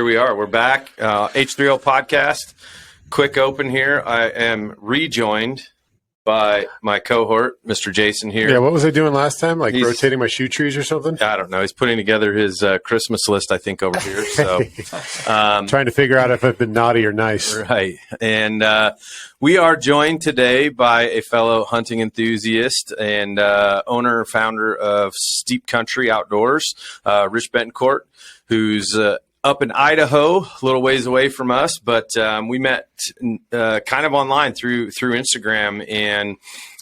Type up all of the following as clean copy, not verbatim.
we are. We're back. H3O podcast. Quick open here. I am rejoined by my cohort, Mr. Jason here. Yeah, what was I doing last time? Like rotating my shoe trees or something? I don't know. He's putting together his Christmas list, I think, over here. So, trying to figure out if I've been naughty or nice. Right. And we are joined today by a fellow hunting enthusiast and owner, founder of Steep Kuntry Outdoors, Rich Bettencourt, who's up in Idaho, a little ways away from us, but we met kind of online through Instagram, and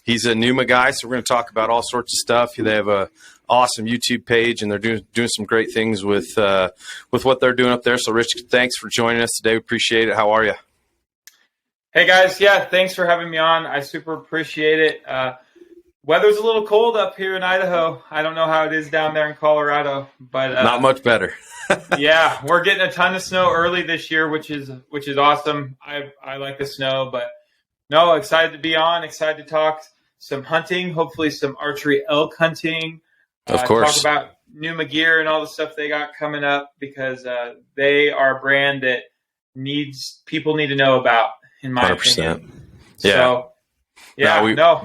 he's a Pnuma guy, so we're going to talk about all sorts of stuff. They have a awesome YouTube page, and they're doing some great things with what they're doing up there. So, Rich, thanks for joining us today. We appreciate it. How are you? Hey, guys. Yeah, thanks for having me on. I super appreciate it. Weather's a little cold up here in Idaho. I don't know how it is down there in Colorado, but not much better. Yeah, we're getting a ton of snow early this year, which is awesome. I like the snow, but no, excited to be on, excited to talk some hunting, hopefully some archery elk hunting. Of course. Talk about Pnuma gear and all the stuff they got coming up, because they are a brand that people need to know about, in my 100%. opinion. Yeah. So, yeah,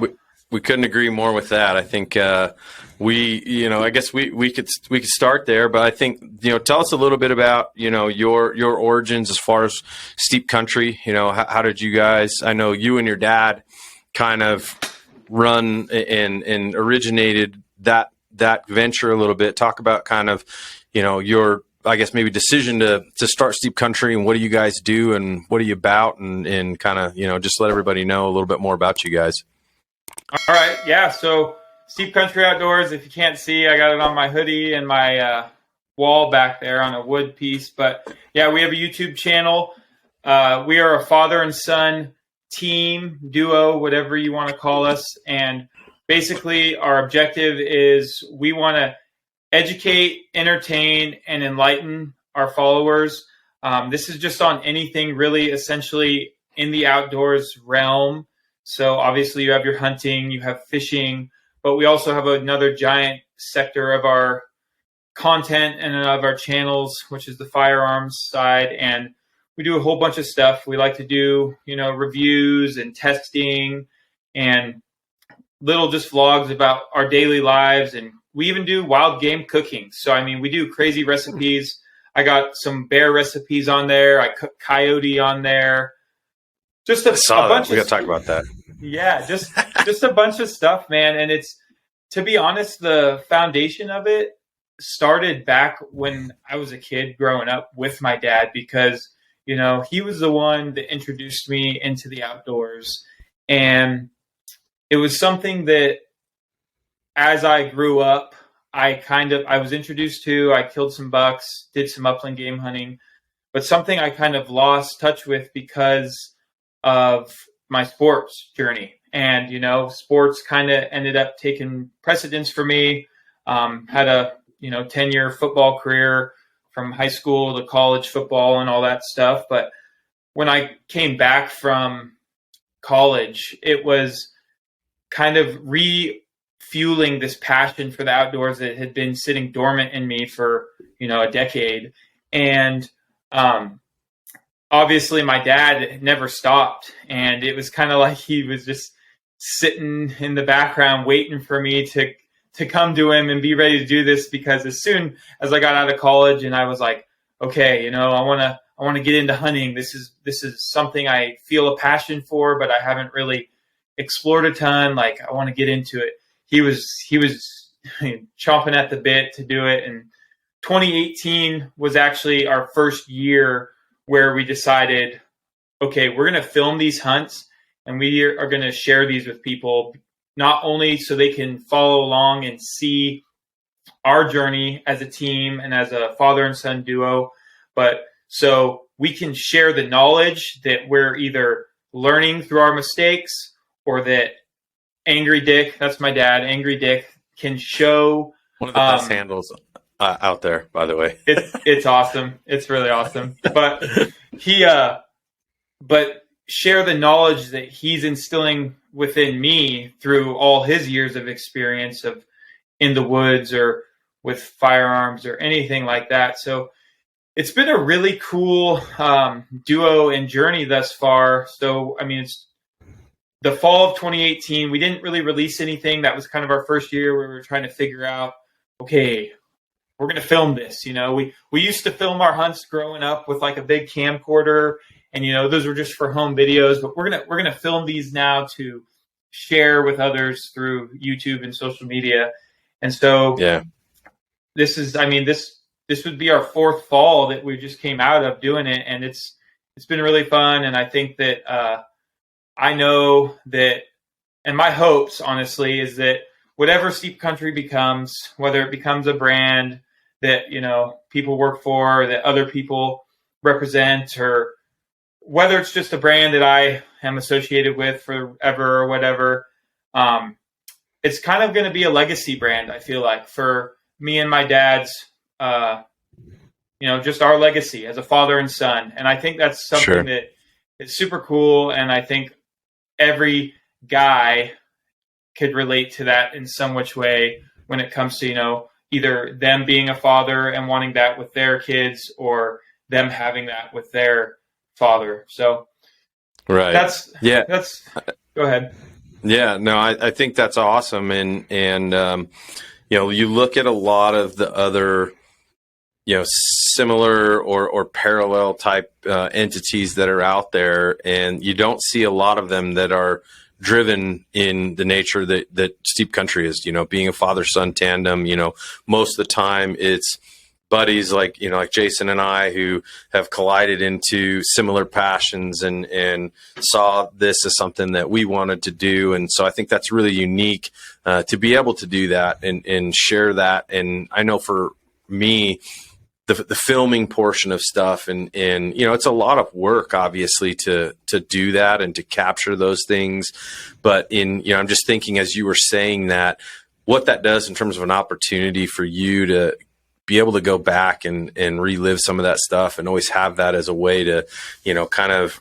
we couldn't agree more with that. I think I guess we could start there, but I think, tell us a little bit about, your origins as far as Steep Kuntry. How did you guys, I know you and your dad kind of run and originated that venture a little bit. Talk about kind of, your, I guess, maybe decision to start Steep Kuntry, and what do you guys do and what are you about, and kind of, just let everybody know a little bit more about you guys. All right. Yeah. So Steep Kuntry Outdoors, if you can't see, I got it on my hoodie and my wall back there on a wood piece. But yeah, we have a YouTube channel. We are a father and son team, duo, whatever you want to call us. And basically our objective is we want to educate, entertain, and enlighten our followers. This is just on anything really, essentially in the outdoors realm. So obviously you have your hunting, you have fishing, but we also have another giant sector of our content and of our channels, which is the firearms side. And we do a whole bunch of stuff. We like to do, reviews and testing and little just vlogs about our daily lives. And we even do wild game cooking. So, we do crazy recipes. I got some bear recipes on there. I cook coyote on there. Just a bunch. We got to talk about that. Yeah, just a bunch of stuff, man. And it's, to be honest, the foundation of it started back when I was a kid growing up with my dad, because, he was the one that introduced me into the outdoors. And it was something that as I grew up, I was introduced to. I killed some bucks, did some upland game hunting, but something I kind of lost touch with because of my sports journey. And, sports kind of ended up taking precedence for me. Had a, 10-year football career from high school to college football and all that stuff. But when I came back from college, it was kind of refueling this passion for the outdoors that had been sitting dormant in me for, a decade. And, obviously my dad never stopped, and it was kind of like he was just sitting in the background waiting for me to come to him and be ready to do this, because as soon as I got out of college and I was like, okay, I want to get into hunting. This is something I feel a passion for, but I haven't really explored a ton. Like, I want to get into it. He was chomping at the bit to do it. And 2018 was actually our first year where we decided, okay, we're going to film these hunts and we are going to share these with people, not only so they can follow along and see our journey as a team and as a father and son duo, but so we can share the knowledge that we're either learning through our mistakes, or that Angry Dick, that's my dad, Angry Dick, can show. One of the best handles out there, by the way. It's awesome. It's really awesome. But but share the knowledge that he's instilling within me through all his years of experience of in the woods or with firearms or anything like that. So it's been a really cool duo and journey thus far. So, I mean, it's the fall of 2018. We didn't really release anything. That was kind of our first year where we were trying to figure out, okay, we're going to film this. You know, we used to film our hunts growing up with like a big camcorder, and you know, those were just for home videos. But we're gonna film these now to share with others through YouTube and social media. And so, this is, I mean, this would be our fourth fall that we just came out of doing it, and it's been really fun. And I think that I know that, and my hopes, honestly, is that whatever Steep Kuntry becomes, whether it becomes a brand that, you know, people work for, that other people represent, or whether it's just a brand that I am associated with forever or whatever, it's kind of going to be a legacy brand, I feel like, for me and my dad's, you know, just our legacy as a father and son. And I think that's something that is super cool. And I think every guy could relate to that in some which way when it comes to, you know, either them being a father and wanting that with their kids, or them having that with their father. So that's go ahead. Yeah, no, I think that's awesome. And you know, you look at a lot of the other, you know, similar or parallel type entities that are out there, and you don't see a lot of them that are driven in the nature that Steep Kuntry is, you know, being a father-son tandem. You know, most of the time it's buddies like, you know, like Jason and I, who have collided into similar passions and saw this as something that we wanted to do. And so I think that's really unique to be able to do that and share that. And I know for me, the filming portion of stuff and you know, it's a lot of work, obviously, to do that and to capture those things. But you know, I'm just thinking, as you were saying that, what that does in terms of an opportunity for you to be able to go back and relive some of that stuff, and always have that as a way to, you know, kind of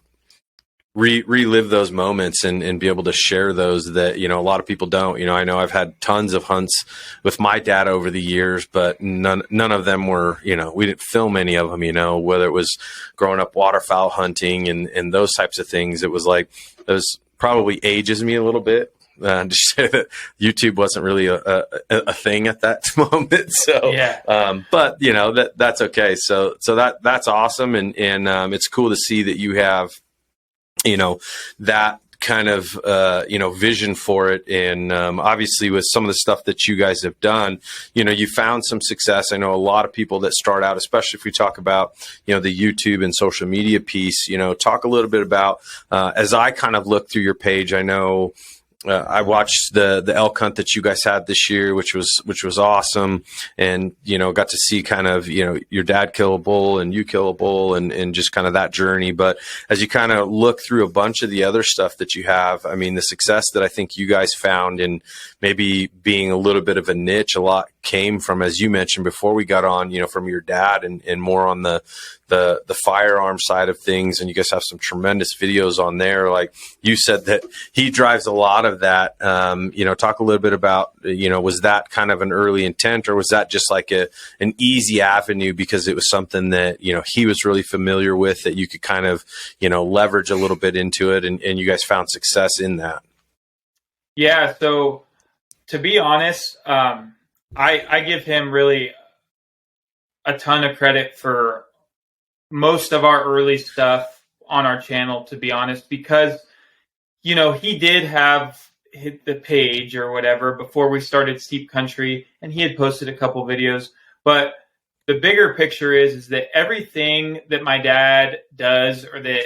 relive those moments and be able to share those that, you know, a lot of people don't. You know, I know I've had tons of hunts with my dad over the years, but none of them were, you know, we didn't film any of them, you know, whether it was growing up waterfowl hunting and those types of things. It was like, it was probably ages me a little bit. To say that YouTube wasn't really a thing at that moment. So, but you know, that's okay. So that's awesome. And it's cool to see that you have, you know, that kind of, you know, vision for it. And obviously with some of the stuff that you guys have done, you know, you found some success. I know a lot of people that start out, especially if we talk about, you know, the YouTube and social media piece, you know, talk a little bit about, as I kind of look through your page, I know, I watched the elk hunt that you guys had this year, which was awesome. And, you know, got to see kind of, you know, your dad kill a bull and you kill a bull and just kind of that journey. But as you kind of look through a bunch of the other stuff that you have, I mean, the success that I think you guys found in maybe being a little bit of a niche, a lot came from, as you mentioned before we got on, you know, from your dad and more on the firearm side of things. And you guys have some tremendous videos on there. Like you said that he drives a lot of that. You know, talk a little bit about, you know, was that kind of an early intent, or was that just like an easy avenue because it was something that, you know, he was really familiar with, that you could kind of, you know, leverage a little bit into it, and you guys found success in that? Yeah. So to be honest, I give him really a ton of credit for most of our early stuff on our channel, to be honest, because, you know, he did have hit the page or whatever before we started Steep Kuntry, and he had posted a couple videos. But the bigger picture is that everything that my dad does, or that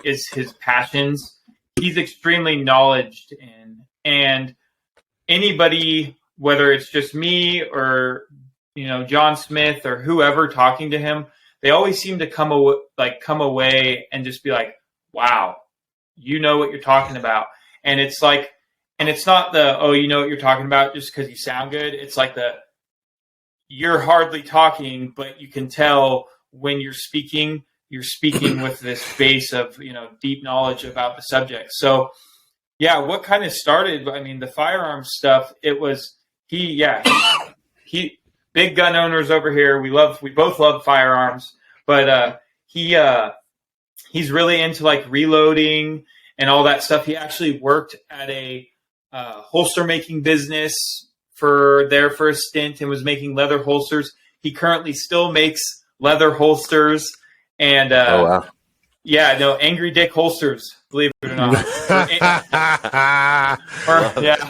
is his passions, he's extremely knowledgeable in. And anybody, whether it's just me or, you know, John Smith or whoever talking to him, they always seem to come away and just be like, wow, you know what you're talking about. And it's like, and it's not oh, you know what you're talking about just because you sound good. It's like you're hardly talking, but you can tell when you're speaking with this base of, you know, deep knowledge about the subject. So yeah, what kind of started, I mean, the firearm stuff, it was he big gun owners over here. We both love firearms, but he's really into like reloading and all that stuff. He actually worked at a holster making business for a stint and was making leather holsters. He currently still makes leather holsters, and oh wow. Yeah, no, Angry Dick holsters, believe it or not.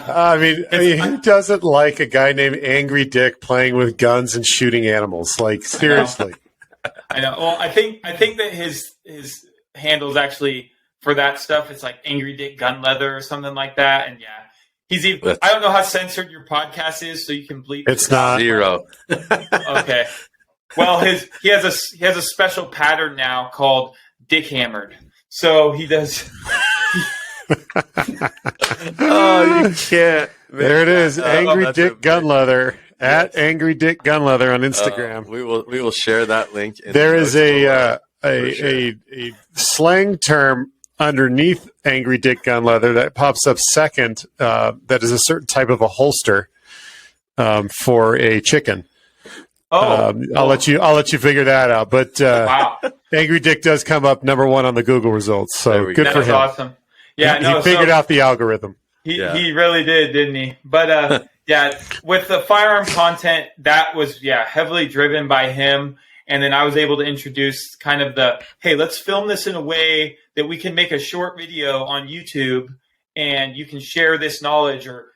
I mean, who doesn't like a guy named Angry Dick playing with guns and shooting animals? Like, seriously. I know. Well, I think that his handles actually for that stuff, it's like Angry Dick Gun Leather or something like that. And yeah, he's even. I don't know how censored your podcast is, so you can bleep. It's not 0. Okay. Well, he has a special pattern now called Dick Hammered. So he does. Oh, you can't. There it is, Angry Dick Gun Leather at Angry Dick Gun Leather on Instagram. We will share that link. There is a slang term underneath Angry Dick Gun Leather that pops up second. That is a certain type of a holster for a chicken. I'll let you figure that out. But wow. Angry Dick does come up number 1 on the Google results. So good for him. Awesome. Yeah, he figured out the algorithm. He really did, didn't he? But yeah, with the firearm content, that was heavily driven by him. And then I was able to introduce kind of hey, let's film this in a way that we can make a short video on YouTube and you can share this knowledge. Or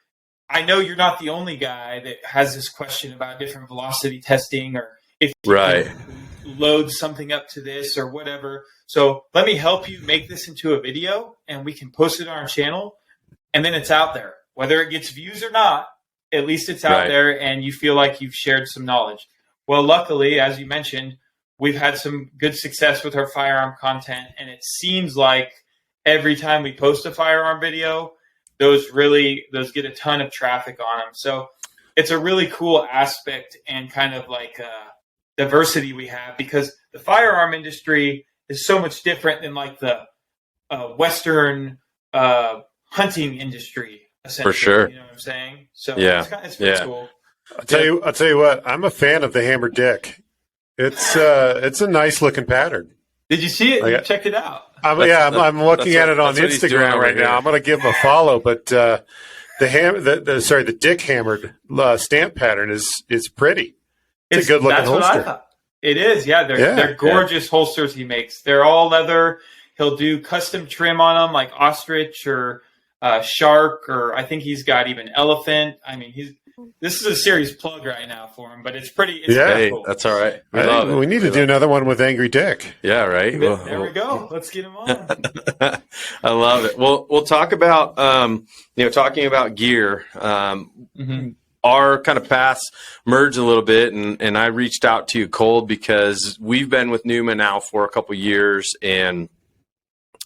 I know you're not the only guy that has this question about different velocity testing or if you can load something up to this or whatever. So let me help you make this into a video and we can post it on our channel. And then it's out there. Whether it gets views or not, at least it's out there and you feel like you've shared some knowledge. Well, luckily, as you mentioned, we've had some good success with our firearm content. And it seems like every time we post a firearm video, those get a ton of traffic on them. So it's a really cool aspect and kind of like diversity we have, because the firearm industry is so much different than like the Western hunting industry, essentially. For sure. You know what I'm saying? So it's pretty cool. I'll tell you what, I'm a fan of the Hammer Dick. It's a nice looking pattern. Did you see it? You checked it out. I'm looking at it on Instagram right now. I'm going to give him a follow, but the Dick Hammered stamp pattern is pretty. It's a good looking holster. What I thought. It is, they're gorgeous holsters he makes. They're all leather. He'll do custom trim on them, like ostrich or shark, or I think he's got even elephant. I mean, this is a serious plug right now for him, but it's pretty cool. That's all right. We need to do another one with Angry Dick. Yeah, right. There we go. Let's get him on. I love it. We'll talk about talking about gear. Our kind of paths merged a little bit, and I reached out to you cold because we've been with Pnuma now for a couple years, and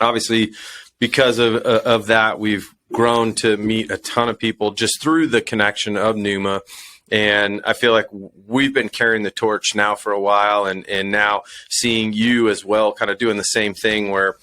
obviously because of that, we've grown to meet a ton of people just through the connection of Pnuma. And I feel like we've been carrying the torch now for a while, and now seeing you as well, kind of doing the same thing where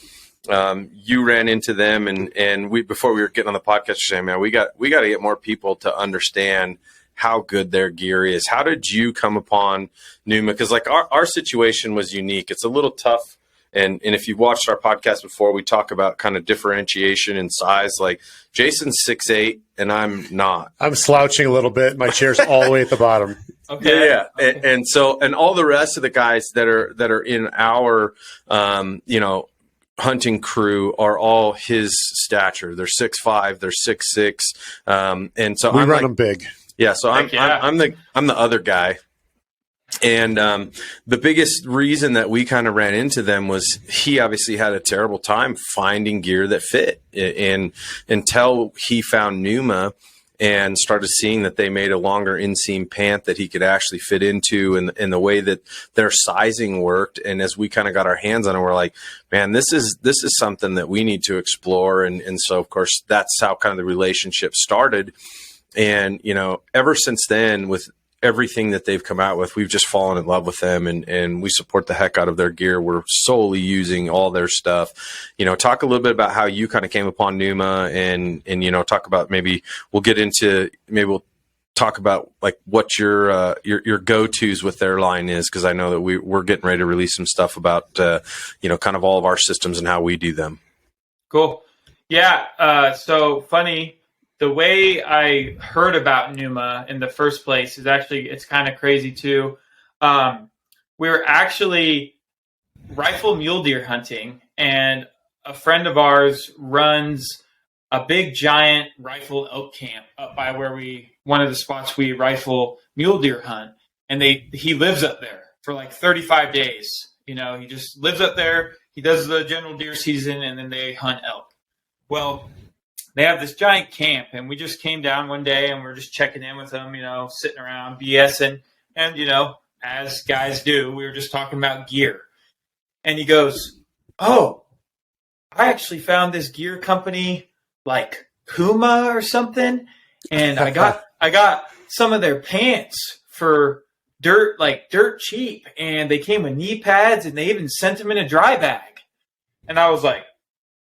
you ran into them, and we, before we were getting on the podcast, saying, man, we got to get more people to understand how good their gear is. How did you come upon Pnuma? Because like our situation was unique. It's a little tough. And if you've watched our podcast before, we talk about kind of differentiation in size. Like Jason's 6'8", and I'm not. I'm slouching a little bit. My chair's all the way at the bottom. Okay. Yeah. Okay. And all the rest of the guys that are in our hunting crew are all his stature. They're 6'5", they're 6'6", and so we run them big. Yeah. So I'm the other guy. And the biggest reason that we kind of ran into them was he obviously had a terrible time finding gear that fit, and until he found Pnuma and started seeing that they made a longer inseam pant that he could actually fit into, and the way that their sizing worked. And as we kind of got our hands on it, we're like, man, this is something that we need to explore. And so of course that's how kind of the relationship started. And, ever since then, with everything that they've come out with, we've just fallen in love with them, and we support the heck out of their gear. We're solely using all their stuff. Talk a little bit about how you kind of came upon Pnuma, and talk about, maybe we'll talk about like what your go-tos with their line is, because I know that we're getting ready to release some stuff about kind of all of our systems and how we do them. Cool. Yeah. So funny. The way I heard about Pnuma in the first place is actually, it's kind of crazy too. We were actually rifle mule deer hunting, and a friend of ours runs a big giant rifle elk camp up by where one of the spots we rifle mule deer hunt. And he lives up there for like 35 days. He just lives up there. He does the general deer season, and then they hunt elk. Well, they have this giant camp, and we just came down one day, and we're just checking in with them, sitting around BSing. And, as guys do, we were just talking about gear. And he goes, "Oh, I actually found this gear company like Puma or something. And I got some of their pants for dirt cheap. And they came with knee pads, and they even sent them in a dry bag." And I was like,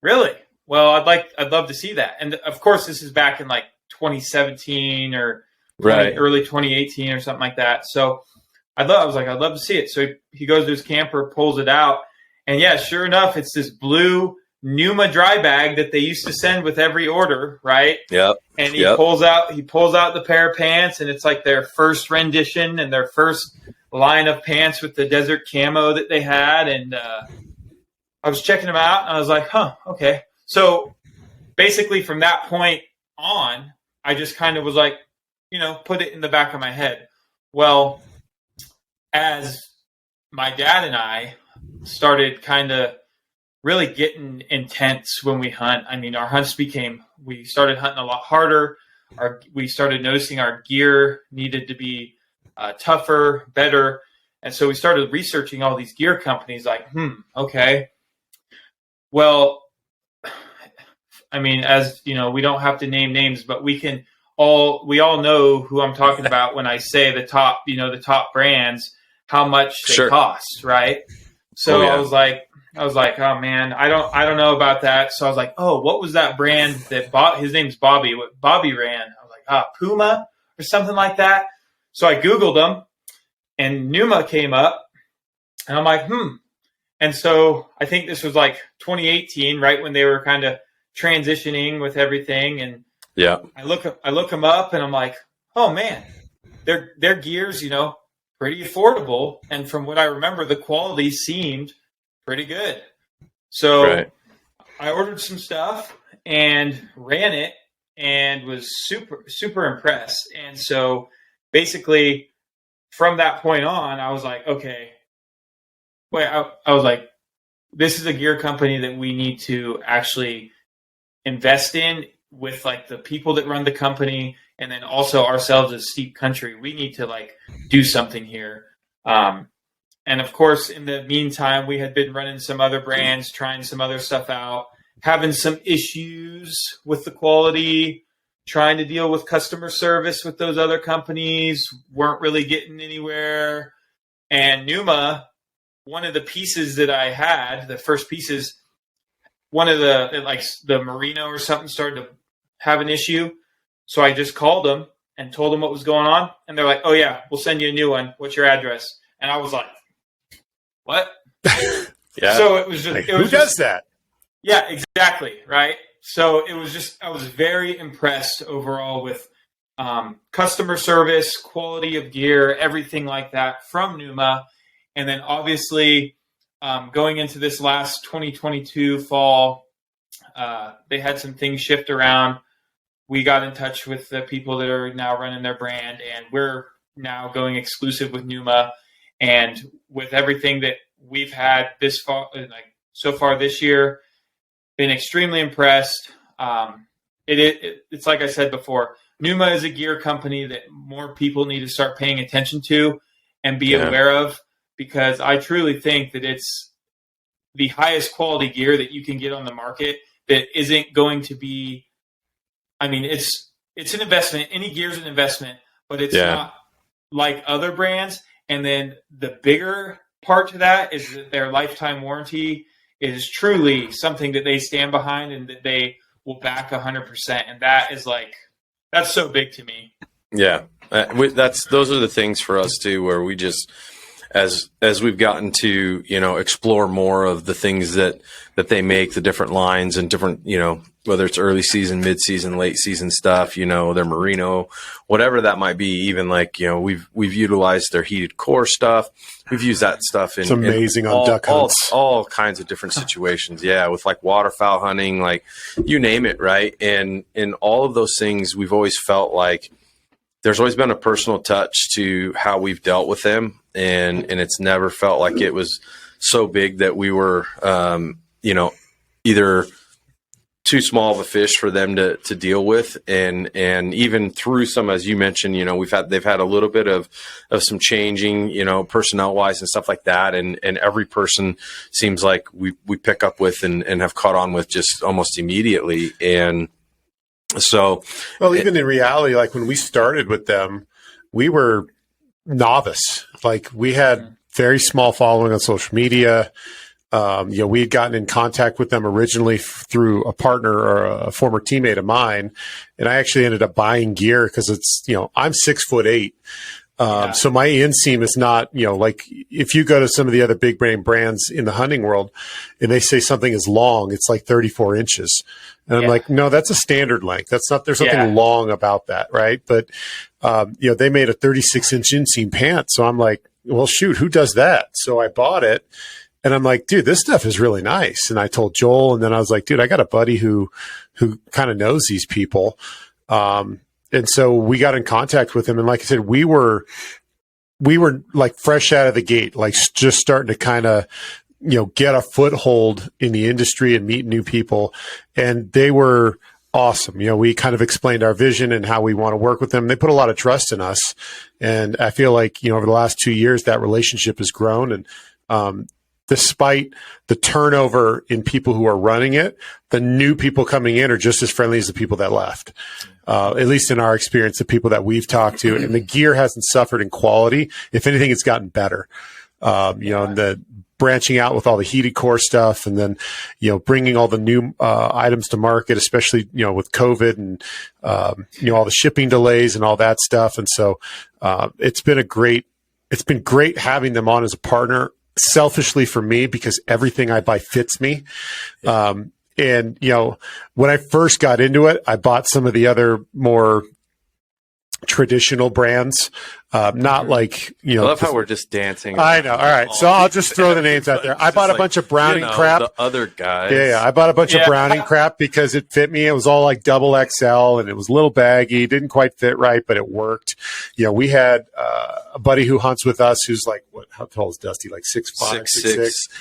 "Really? Well, I'd love to see that." And of course, this is back in like 2017 or early 2018 or something like that. So I'd love to see it. So he goes to his camper, pulls it out, and yeah, sure enough, it's this blue Pnuma dry bag that they used to send with every order, right? Yep. And he pulls out the pair of pants, and it's like their first rendition and their first line of pants with the desert camo that they had. And I was checking them out, and I was like, "Huh, okay." So basically from that point on, I just kind of was like, put it in the back of my head. Well, as my dad and I started kind of really getting intense when we hunt, I mean, our hunts we started hunting a lot harder. We started noticing our gear needed to be tougher, better. And so we started researching all these gear companies like, okay. Well, I mean, as we don't have to name names, but we all know who I'm talking about when I say the top brands, how much they cost, right? So I was like, "Oh man, I don't know about that." So I was like, "Oh, what was that brand that his name's Bobby, what Bobby ran?" I was like, Puma or something like that. So I Googled them, and Pnuma came up, and I'm like, And so I think this was like 2018, right when they were kind of transitioning with everything. And yeah, I look them up, and I'm like, "Oh man, their gear's, pretty affordable." And from what I remember, the quality seemed pretty good. So I ordered some stuff and ran it, and was super, super impressed. And so basically from that point on, I was like, okay, I was like, this is a gear company that we need to actually invest in with like the people that run the company, and then also ourselves as Steep Kuntry. We need to like do something here. And of course, in the meantime, we had been running some other brands, trying some other stuff out, having some issues with the quality, trying to deal with customer service with those other companies, weren't really getting anywhere. And Pnuma, one of the pieces that I had, the first pieces, one of the merino or something started to have an issue. So I just called them and told them what was going on. And they're like, "Oh yeah, we'll send you a new one. What's your address?" And I was like, "What?" Yeah. So it was just, who does that? Yeah, exactly. Right. So it was just, I was very impressed overall with customer service, quality of gear, everything like that from Pnuma. And then obviously going into this last 2022 fall, they had some things shift around. We got in touch with the people that are now running their brand, and we're now going exclusive with Pnuma. And with everything that we've had this far, so far this year, been extremely impressed. It's like I said before, Pnuma is a gear company that more people need to start paying attention to and be aware of, because I truly think that it's the highest quality gear that you can get on the market that isn't going to be, I mean, it's an investment. Any gear is an investment, but it's not like other brands. And then the bigger part to that is that their lifetime warranty is truly something that they stand behind and that they will back 100%. And that is like, that's so big to me. Yeah. Those are the things for us too, where we just, as we've gotten to, explore more of the things that they make, the different lines and different, whether it's early season, mid season, late season stuff, their merino, whatever that might be. Even like, we've utilized their heated core stuff. We've used that stuff it's amazing on duck hunts, all kinds of different situations. Yeah. With like waterfowl hunting, like you name it. Right. And in all of those things, we've always felt like there's always been a personal touch to how we've dealt with them. And it's never felt like it was so big that we were, either too small of a fish for them to deal with. And even through some, as you mentioned, they've had a little bit of some changing, personnel wise and stuff like that. And every person seems like we pick up with and have caught on with just almost immediately. And so, well, even in reality, like when we started with them, we were novice. Like we had very small following on social media. We had gotten in contact with them originally through a partner or a former teammate of mine. And I actually ended up buying gear because it's, I'm 6'8". So my inseam is not, like if you go to some of the other big brands in the hunting world and they say something is long, it's like 34 inches. And I'm like, no, that's a standard length. That's not, there's nothing long about that. Right. But, they made a 36-inch inseam pant. So I'm like, well, shoot, who does that? So I bought it. And I'm like, dude, this stuff is really nice. And I told Joel, and then I was like, dude, I got a buddy who kind of knows these people. And so we got in contact with him. And like I said, we were like fresh out of the gate, like just starting to kind of, get a foothold in the industry and meet new people. And they were awesome. We kind of explained our vision and how we want to work with them. They put a lot of trust in us. And I feel like, over the last 2 years, that relationship has grown. And, despite the turnover in people who are running it, the new people coming in are just as friendly as the people that left. At least in our experience, the people that we've talked to, and the gear hasn't suffered in quality. If anything, it's gotten better. And the branching out with all the heated core stuff, and then, bringing all the new items to market, especially, with COVID and, all the shipping delays and all that stuff. And so it's been great having them on as a partner. Selfishly for me, because everything I buy fits me. And, when I first got into it, I bought some of the other more traditional brands. Not like, I love how we're just dancing. I know. All right. So I'll just throw the names out there. I bought a bunch of Browning crap. The other guys. Yeah. I bought a bunch of Browning crap because it fit me. It was all like double XL and it was a little baggy. Didn't quite fit right, but it worked. We had a buddy who hunts with us who's like, how tall is Dusty? Like 6'5",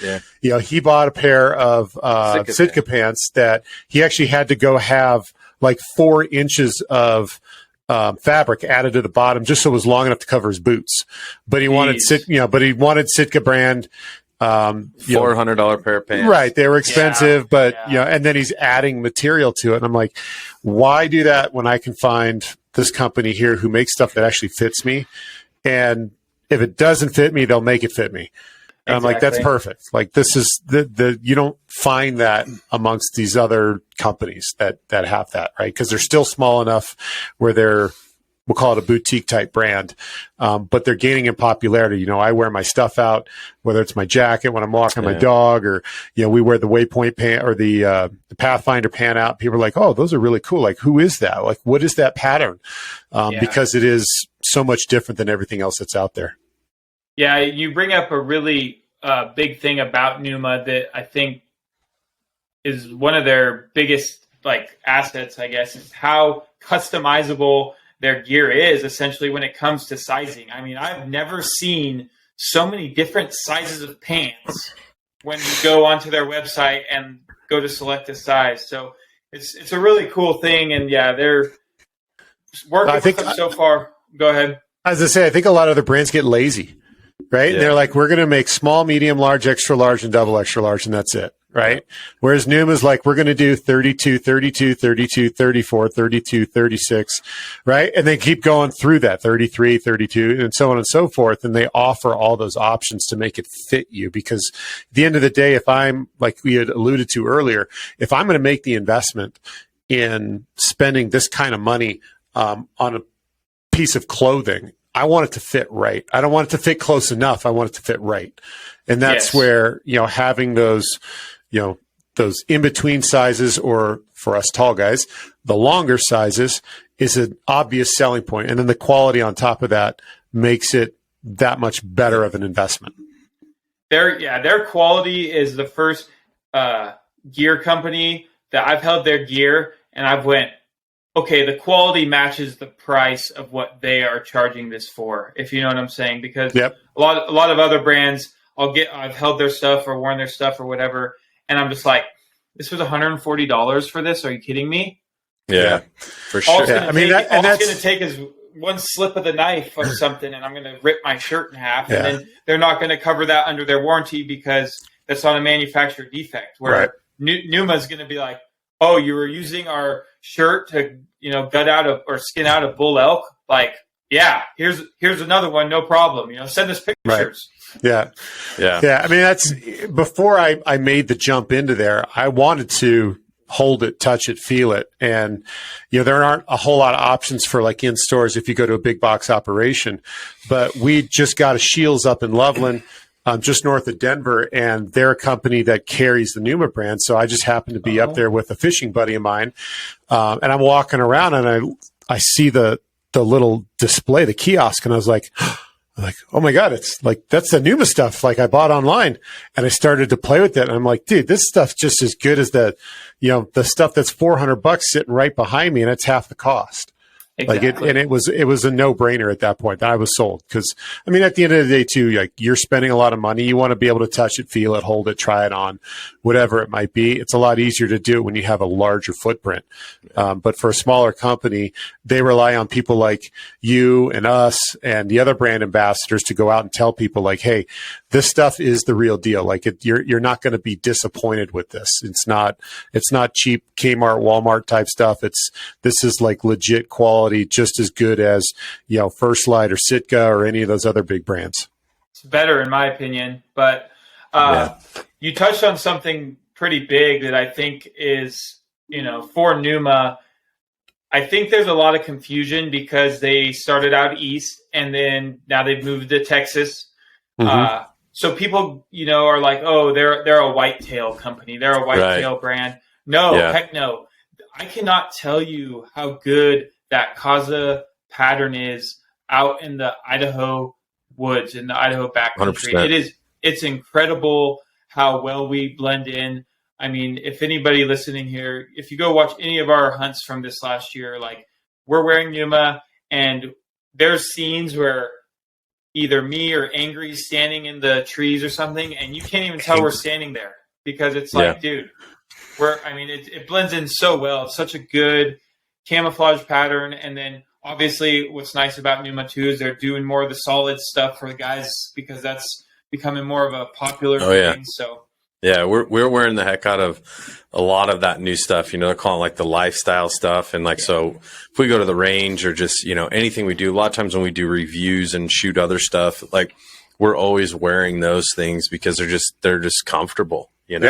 6'6". Yeah. He bought a pair of Sitka pants that he actually had to go have like 4 inches of fabric added to the bottom just so it was long enough to cover his boots. But he wanted Sitka brand. $400 pair of pants. Right. They were expensive, but and then he's adding material to it. And I'm like, why do that when I can find this company here who makes stuff that actually fits me? And if it doesn't fit me, they'll make it fit me. And I'm like, that's perfect. Like this is you don't find that amongst these other companies that have that, right? Because they're still small enough where we'll call it a boutique type brand, but they're gaining in popularity. I wear my stuff out, whether it's my jacket when I'm walking my dog, or we wear the Waypoint pant or the Pathfinder pant out. People are like, oh, those are really cool. Like, who is that? Like, what is that pattern? Because it is so much different than everything else that's out there. Yeah, you bring up a really big thing about Pnuma that I think is one of their biggest assets, I guess, is how customizable their gear is essentially when it comes to sizing. I mean, I've never seen so many different sizes of pants when you go onto their website and go to select a size. So it's a really cool thing. And they're working with them so far. Go ahead. As I say, I think a lot of the brands get lazy. Right. Yeah. They're like, we're going to make small, medium, large, extra large, and double extra large. And that's it. Right. Whereas Pnuma's like, we're going to do 32, 32, 32, 34, 32, 36. Right. And they keep going through that 33, 32, and so on and so forth. And they offer all those options to make it fit you, because at the end of the day, if I'm, like we had alluded to earlier, if I'm going to make the investment in spending this kind of money on a piece of clothing, I want it to fit right. I don't want it to fit close enough. I want it to fit right. And that's where, having those in between sizes, or for us tall guys, the longer sizes is an obvious selling point. And then the quality on top of that makes it that much better of an investment. Their quality is the first gear company that I've held their gear and I've went, okay, the quality matches the price of what they are charging this for, if you know what I'm saying. Because a lot of other brands, I've held their stuff or worn their stuff or whatever, and I'm just like, this was $140 for this? Are you kidding me? Yeah, for sure. All it's going to take is one slip of the knife or something, and I'm going to rip my shirt in half, and then they're not going to cover that under their warranty because that's not a manufacturer defect. Where Pnuma is going to be like, oh, you were using our shirt to gut out or skin out a bull elk. Like, yeah, here's another one, no problem. Send us pictures. Right. Yeah. I mean, that's before I made the jump into there. I wanted to hold it, touch it, feel it, and there aren't a whole lot of options for like in stores if you go to a big box operation. But we just got a Shields up in Loveland, just north of Denver, and they're a company that carries the Pnuma brand. So I just happened to be up there with a fishing buddy of mine, and I'm walking around and I see the little display, the kiosk, and I was like, oh my God, it's like, that's the Pnuma stuff like I bought online. And I started to play with it. And I'm like, dude, this stuff's just as good as the stuff that's $400 sitting right behind me, and it's half the cost. Exactly. It was a no-brainer at that point that I was sold. Because I mean, at the end of the day too, like, you're spending a lot of money. You want to be able to touch it, feel it, hold it, try it on, whatever it might be. It's a lot easier to do when you have a larger footprint. But for a smaller company, they rely on people like you and us and the other brand ambassadors to go out and tell people like, hey, this stuff is the real deal. Like, you're not going to be disappointed with this. It's not cheap Kmart, Walmart type stuff. This is like legit quality, just as good as First Light or Sitka or any of those other big brands. It's better in my opinion, but you touched on something pretty big that I think is for Pnuma. I think there's a lot of confusion because they started out east and then now they've moved to Texas. Mm-hmm. So people, are like, oh, they're a whitetail company. They're a whitetail brand. No, heck no. I cannot tell you how good that Kaza pattern is out in the Idaho woods, in the Idaho backcountry. It's incredible how well we blend in. I mean, if anybody listening here, if you go watch any of our hunts from this last year, like, we're wearing Pnuma, and there's scenes where either me or Angry's standing in the trees or something, and you can't even tell we're standing there because it's like, dude, it blends in so well. It's such a good camouflage pattern. And then obviously what's nice about Pnuma too is they're doing more of the solid stuff for the guys because that's becoming more of a popular thing. So we're wearing the heck out of a lot of that new stuff. They're calling it like the lifestyle stuff. And like, so if we go to the range or just, anything we do, a lot of times when we do reviews and shoot other stuff, like, we're always wearing those things because they're just comfortable, and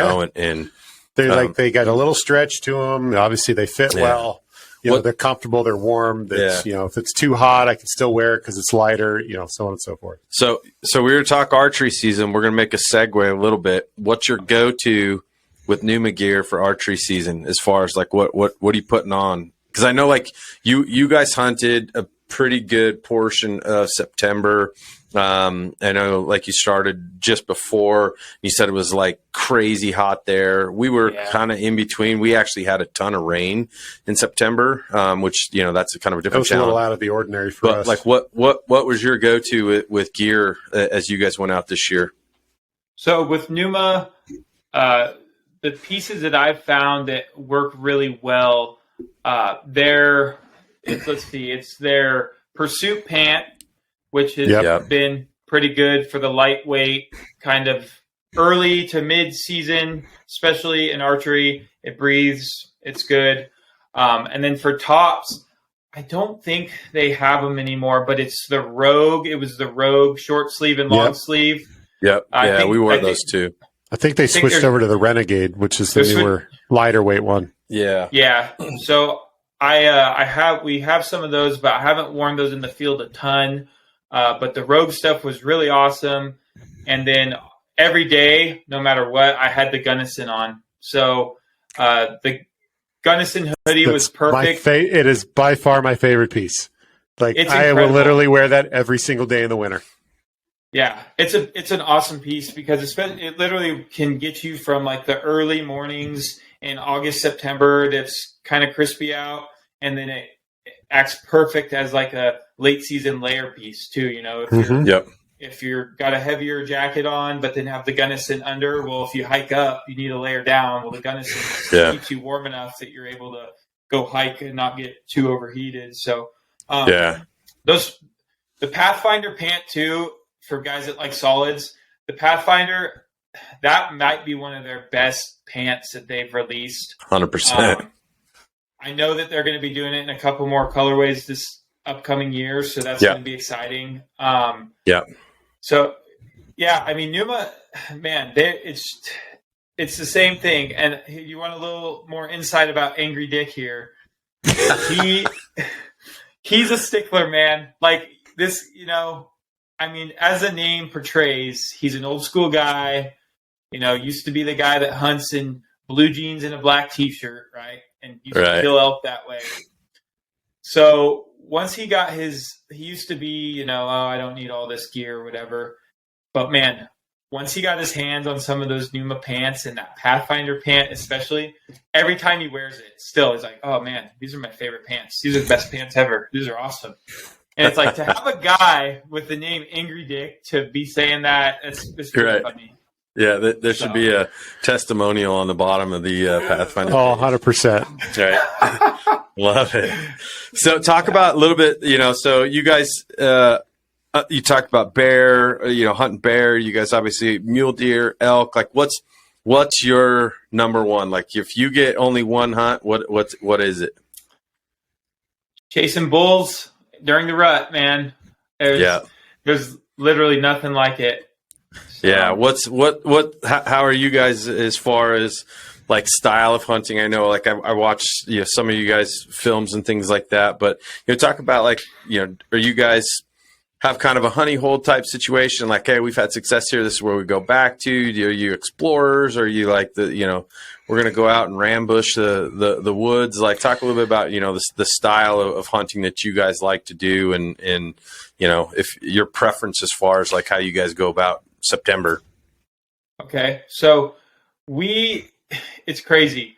they're they got a little stretch to them. Obviously they fit well. They're comfortable. They're warm. If it's too hot, I can still wear it because it's lighter, so on and so forth. So we were to talk archery season. We're going to make a segue a little bit. What's your go-to with Pnuma gear for archery season as far as like what are you putting on? Because I know like you guys hunted a pretty good portion of September. I know like you started just before. You said it was like crazy hot there. We were kind of in between. We actually had a ton of rain in September, which that's a kind of a different challenge. A little out of the ordinary for us. Like what was your go-to with gear as you guys went out this year? So with Pnuma, the pieces that I've found that work really well, it's their Pursuit pant, which has been pretty good for the lightweight kind of early to mid-season, especially in archery. It breathes. It's good. And then for tops, I don't think they have them anymore, but it's the Rogue. It was the Rogue short sleeve and long sleeve. Yep. We wore those too. I think they switched over to the Renegade, which is the newer, lighter weight one. Yeah. Yeah. So we have some of those, but I haven't worn those in the field a ton. But the Rogue stuff was really awesome. And then every day, no matter what, I had the Gunnison on. So the Gunnison hoodie was perfect. It is by far my favorite piece. Like, I will literally wear that every single day in the winter. Yeah, it's an awesome piece because it literally can get you from like the early mornings in August, September that's kind of crispy out, and then it acts perfect as like a late season layer piece too. You know, if you're got a heavier jacket on, but then have the Gunnison under, well, if you hike up, you need a layer down. Well, the Gunnison keeps you warm enough that you're able to go hike and not get too overheated. So, the Pathfinder pant too, for guys that like solids, the Pathfinder, that might be one of their best pants that they've released. 100%. I know that they're going to be doing it in a couple more colorways this upcoming year, so that's going to be exciting. So, I mean, Pnuma, man, it's the same thing. And you want a little more insight about Angry Dick here. He's a stickler, man. Like this, you know, I mean, as the name portrays, he's an old school guy, you know, used to be the guy that hunts in blue jeans and a black t-shirt, right? And used to kill elk that way. So once he used to be, you know, oh, I don't need all this gear or whatever. But man, once he got his hands on some of those Pnuma pants and that Pathfinder pant, especially, every time he wears it, still he's like, oh man, these are my favorite pants. These are the best pants ever. These are awesome. And it's like to have a guy with the name Angry Dick to be saying that, it's really funny. Yeah, there should be a testimonial on the bottom of the Pathfinder. Oh, 100%. Right. Love it. So talk about a little bit, you know, so you guys, you talked about bear, you know, hunting bear. You guys obviously mule deer, elk. Like, what's your number one? Like, if you get only one hunt, what is it? Chasing bulls during the rut, man. There's literally nothing like it. So. Yeah. How are you guys as far as like style of hunting? I know, like I watched, you know, some of you guys films and things like that, but you know, talk about like, you know, are you guys have kind of a honey hole type situation? Like, hey, we've had success here. This is where we go back to. Are you explorers? Or are you like you know, we're going to go out and rambush the woods? Like, talk a little bit about, you know, the style of hunting that you guys like to do, and you know, if your preference as far as like how you guys go about September. Okay, so it's crazy.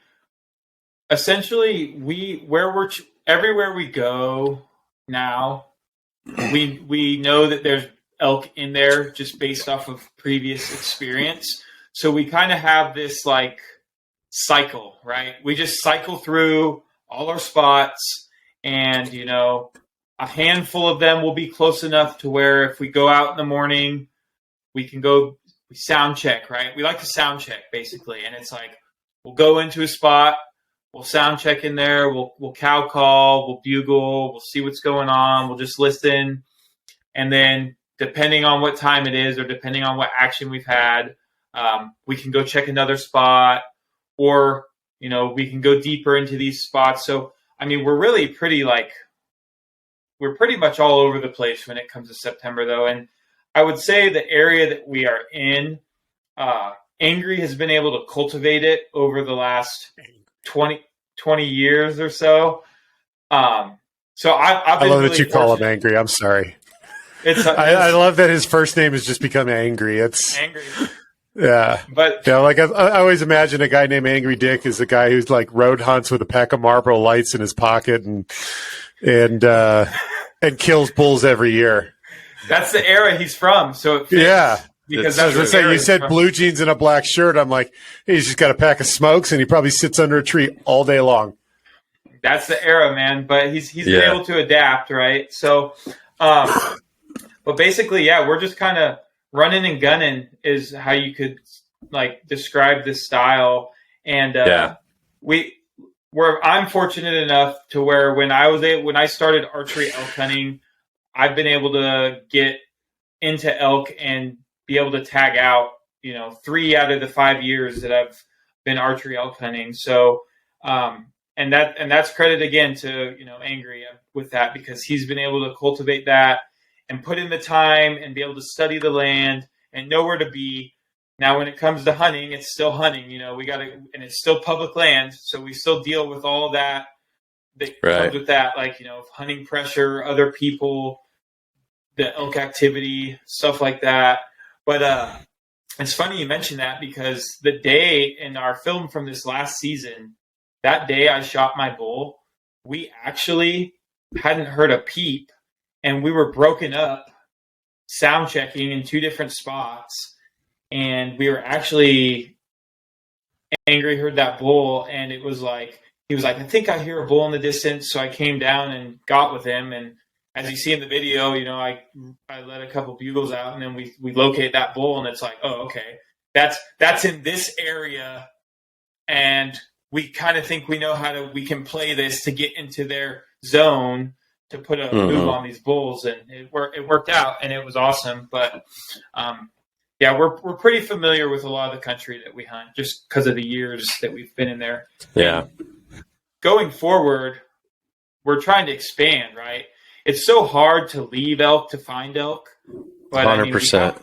Essentially, everywhere we go now, we know that there's elk in there just based off of previous experience. So we kind of have this like cycle, right? We just cycle through all our spots, and you know, a handful of them will be close enough to where if we go out in the morning, we sound check, right? We like to sound check basically. And it's like, we'll go into a spot, we'll sound check in there, we'll cow call, we'll bugle, we'll see what's going on, we'll just listen. And then depending on what time it is, or depending on what action we've had, we can go check another spot, or, you know, we can go deeper into these spots. So, I mean, we're pretty much all over the place when it comes to September though. And I would say the area that we are in, Angry has been able to cultivate it over the last 20 years or so. So I've been I love really that you call him Angry. I'm sorry. I love that his first name has just become Angry. It's Angry. Yeah. But yeah, like I always imagine a guy named Angry Dick is a guy who's like road hunts with a pack of Marlboro Lights in his pocket and kills bulls every year. That's the era he's from. So it fits. Yeah. Because that's what say, you said blue jeans and a black shirt. I'm like, hey, he's just got a pack of smokes and he probably sits under a tree all day long. That's the era, man. But he's been able to adapt, right? So, but basically, yeah, we're just kind of running and gunning is how you could like describe this style. And I'm fortunate enough to where when I started archery elk hunting, I've been able to get into elk and be able to tag out, 3 out of the 5 years that I've been archery elk hunting. So, and and that's credit again to Angry with that, because he's been able to cultivate that and put in the time and be able to study the land and know where to be. Now, when it comes to hunting, it's still hunting. We got to, and it's still public land, so we still deal with all that comes with that, like hunting pressure, other people, the elk activity, stuff like that. But it's funny you mentioned that, because the day in our film from this last season, that day I shot my bull, we actually hadn't heard a peep, and we were broken up sound checking in 2 different spots, and we were actually Angry heard that bull, and it was like, he was like, I think I hear a bull in the distance. So I came down and got with him, and as you see in the video, I let a couple bugles out, and then we locate that bull, and it's like, oh, okay, that's in this area, and we kind of think we know we can play this to get into their zone to put a move on these bulls, and it worked out, and it was awesome. But yeah, we're pretty familiar with a lot of the country that we hunt, just because of the years that we've been in there. Yeah. And going forward, we're trying to expand, right? It's so hard to leave elk to find elk, but 100%.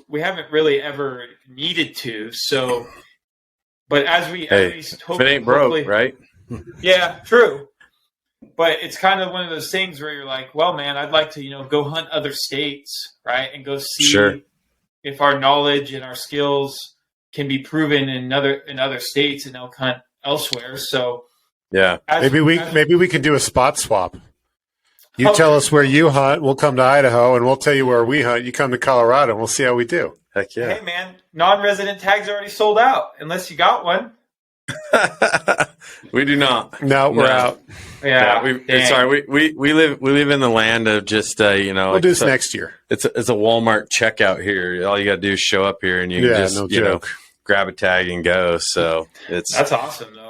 We haven't really ever needed to. So, but as we at least if it ain't broke, right? Yeah, true. But it's kind of one of those things where you're like, well, man, I'd like to go hunt other states, right, and go see if our knowledge and our skills can be proven in other states and elk hunt elsewhere. So yeah, maybe we can do a spot swap. You tell us where you hunt, we'll come to Idaho, and we'll tell you where we hunt. You come to Colorado, and we'll see how we do. Heck yeah. Hey, man, non-resident tags are already sold out, unless you got one. We do not. No, we're out. Yeah. We live in the land of just we'll do this next year. It's a Walmart checkout here. All you got to do is show up here, and you can just grab a tag and go. So that's awesome though.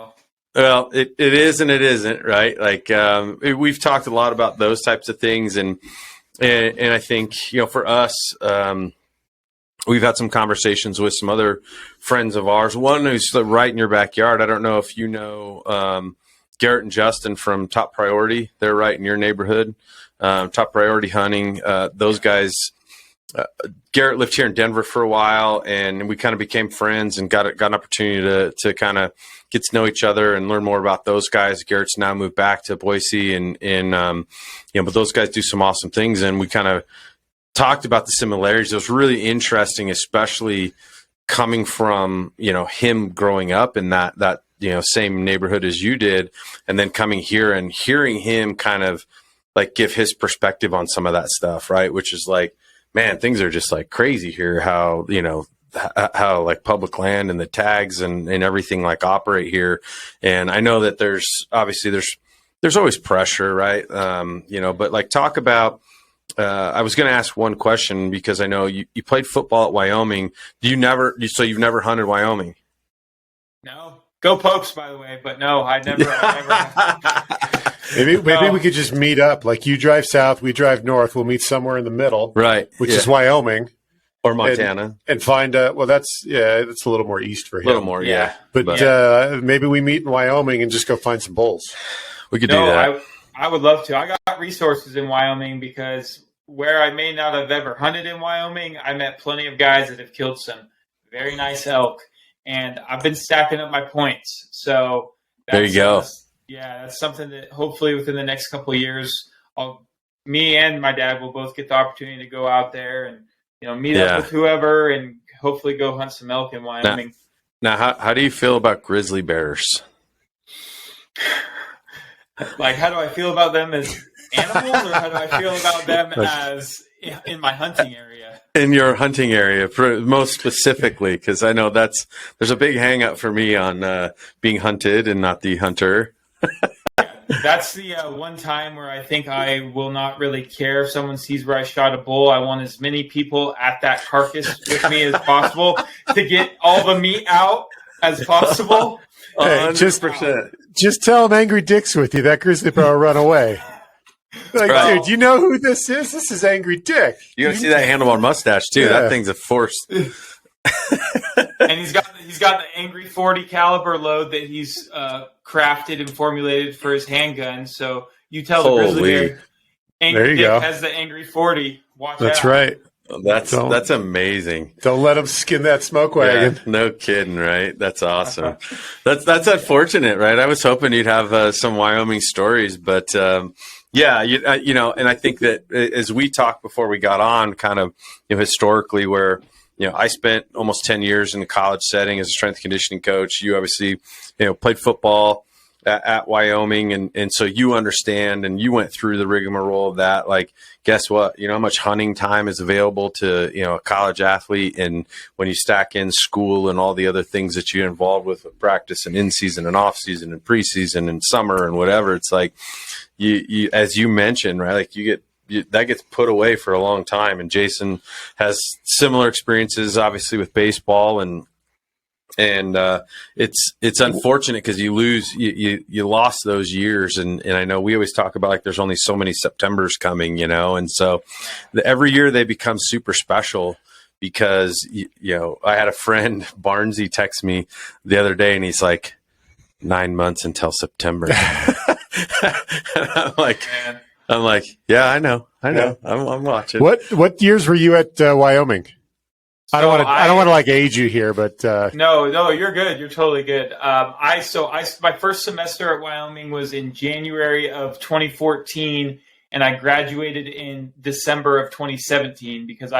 Well, it is and it isn't, right? Like we've talked a lot about those types of things, and I think for us, we've had some conversations with some other friends of ours. One who's right in your backyard. I don't know if you know Garrett and Justin from Top Priority. They're right in your neighborhood. Top Priority Hunting. Those guys. Garrett lived here in Denver for a while, and we kind of became friends and got an opportunity to kind of get to know each other and learn more about those guys. Garrett's now moved back to Boise, and but those guys do some awesome things, and we kind of talked about the similarities. It was really interesting, especially coming from him growing up in that same neighborhood as you did, and then coming here and hearing him kind of like give his perspective on some of that stuff, right? Which is like, man, things are just like crazy here. How how like public land and the tags and everything like operate here. And I know that there's always pressure, right? But like talk about. I was going to ask one question, because I know you played football at Wyoming. You've never hunted Wyoming? No. Go Pokes, by the way, but no, I never. Maybe we could just meet up. Like you drive south, we drive north. We'll meet somewhere in the middle, right? Which is Wyoming or Montana, and find. That's a little more east for him. A little more, yeah. But maybe we meet in Wyoming and just go find some bulls. We could do that. I would love to. I got resources in Wyoming, because where I may not have ever hunted in Wyoming, I met plenty of guys that have killed some very nice elk, and I've been stacking up my points. So there you go. That's something that hopefully within the next couple of years, me and my dad will both get the opportunity to go out there and meet up with whoever and hopefully go hunt some elk in Wyoming. Now how do you feel about grizzly bears? Like, how do I feel about them as animals, or how do I feel about them as in my hunting area? In your hunting area, most specifically, because I know there's a big hang up for me on being hunted and not the hunter. That's the one time where I think I will not really care if someone sees where I shot a bull. I want as many people at that carcass with me as possible to get all the meat out as possible. Hey, just tell him Angry Dick's with you. That grizzly bear will run away. Like, dude, you know who this is? This is Angry Dick. You gotta see that handlebar mustache too. Yeah. That thing's a force. And he's got the Angry 40 caliber load that he's crafted and formulated for his handgun. So you tell the grizzly bear, Angry Dick has the Angry 40. Watch out. That's right. That's amazing. Don't let them skin that smoke wagon. Yeah, no kidding, right? That's awesome. That's unfortunate, right? I was hoping you'd have some Wyoming stories, but yeah, and I think that as we talked before we got on, kind of historically, where I spent almost 10 years in the college setting as a strength and conditioning coach. You obviously played football at Wyoming, and so you understand, and you went through the rigmarole of that. Like, guess what? How much hunting time is available to a college athlete, and when you stack in school and all the other things that you're involved with practice and in season and off season and preseason and summer and whatever, it's like you as you mentioned, right? Like that gets put away for a long time. And Jason has similar experiences, obviously, with baseball, and it's unfortunate because you lost those years. And I know we always talk about, like, there's only so many Septembers coming, and so every year they become super special because, I had a friend, Barnesy, text me the other day, and he's like, 9 months until September. And I'm like, yeah, I know. Yeah. I'm watching. What years were you at Wyoming? So I don't want to like age you here, but no, you're good. You're totally good. My first semester at Wyoming was in January of 2014, and I graduated in December of 2017 because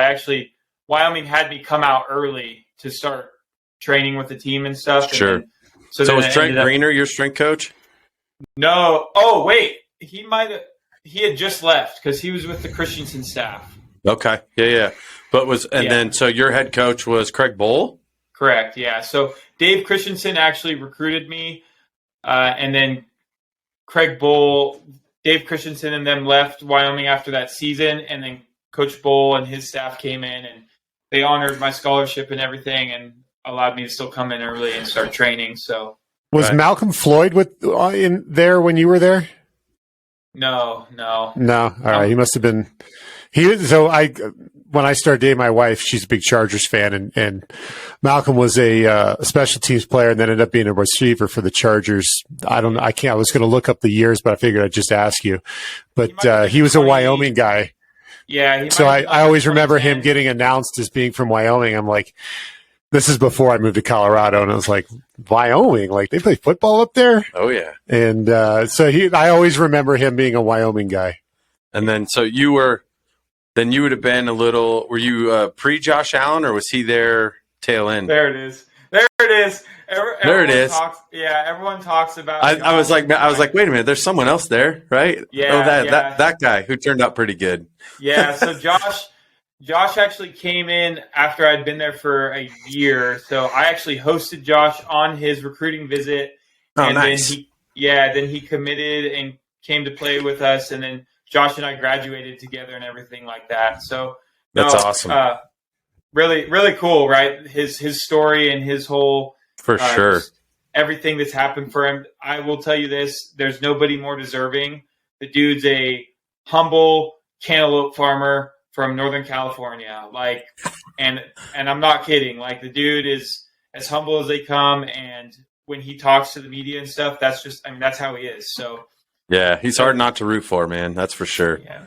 Wyoming had me come out early to start training with the team and stuff. Sure. And so was Trent Greener your strength coach? No. Oh, wait. He had just left because he was with the Christensen staff. Okay. Yeah. Then so your head coach was Craig Bowl? Correct. Yeah. So Dave Christensen actually recruited me, and then Dave Christensen and them left Wyoming after that season, and then Coach Bowl and his staff came in and they honored my scholarship and everything and allowed me to still come in early and start training. So was Malcolm Floyd in there when you were there? No. All right. He must have been. When I started dating my wife, she's a big Chargers fan, and Malcolm was a special teams player and then ended up being a receiver for the Chargers. I was going to look up the years, but I figured I'd just ask you. But he was a Wyoming guy. Yeah. So I always remember him getting announced as being from Wyoming. I'm like, this is before I moved to Colorado, and I was like, Wyoming, like they play football up there? Oh yeah. And I always remember him being a Wyoming guy. And then so you would have been were you pre Josh Allen, or was he there tail end? There it is. Everyone talks about. I was like, wait a minute, there's someone else there, right? Yeah. That guy who turned out pretty good. Yeah. So Josh actually came in after I'd been there for a year. So I actually hosted Josh on his recruiting visit. Oh, and nice. Then he committed and came to play with us, and then Josh and I graduated together and everything like that. So that's awesome. Really, really cool, right? His story and his whole for sure everything that's happened for him. I will tell you this: there's nobody more deserving. The dude's a humble cantaloupe farmer from Northern California, and I'm not kidding. Like, the dude is as humble as they come, and when he talks to the media and stuff, that's how he is. So. Yeah, he's hard not to root for, man. That's for sure. Yeah.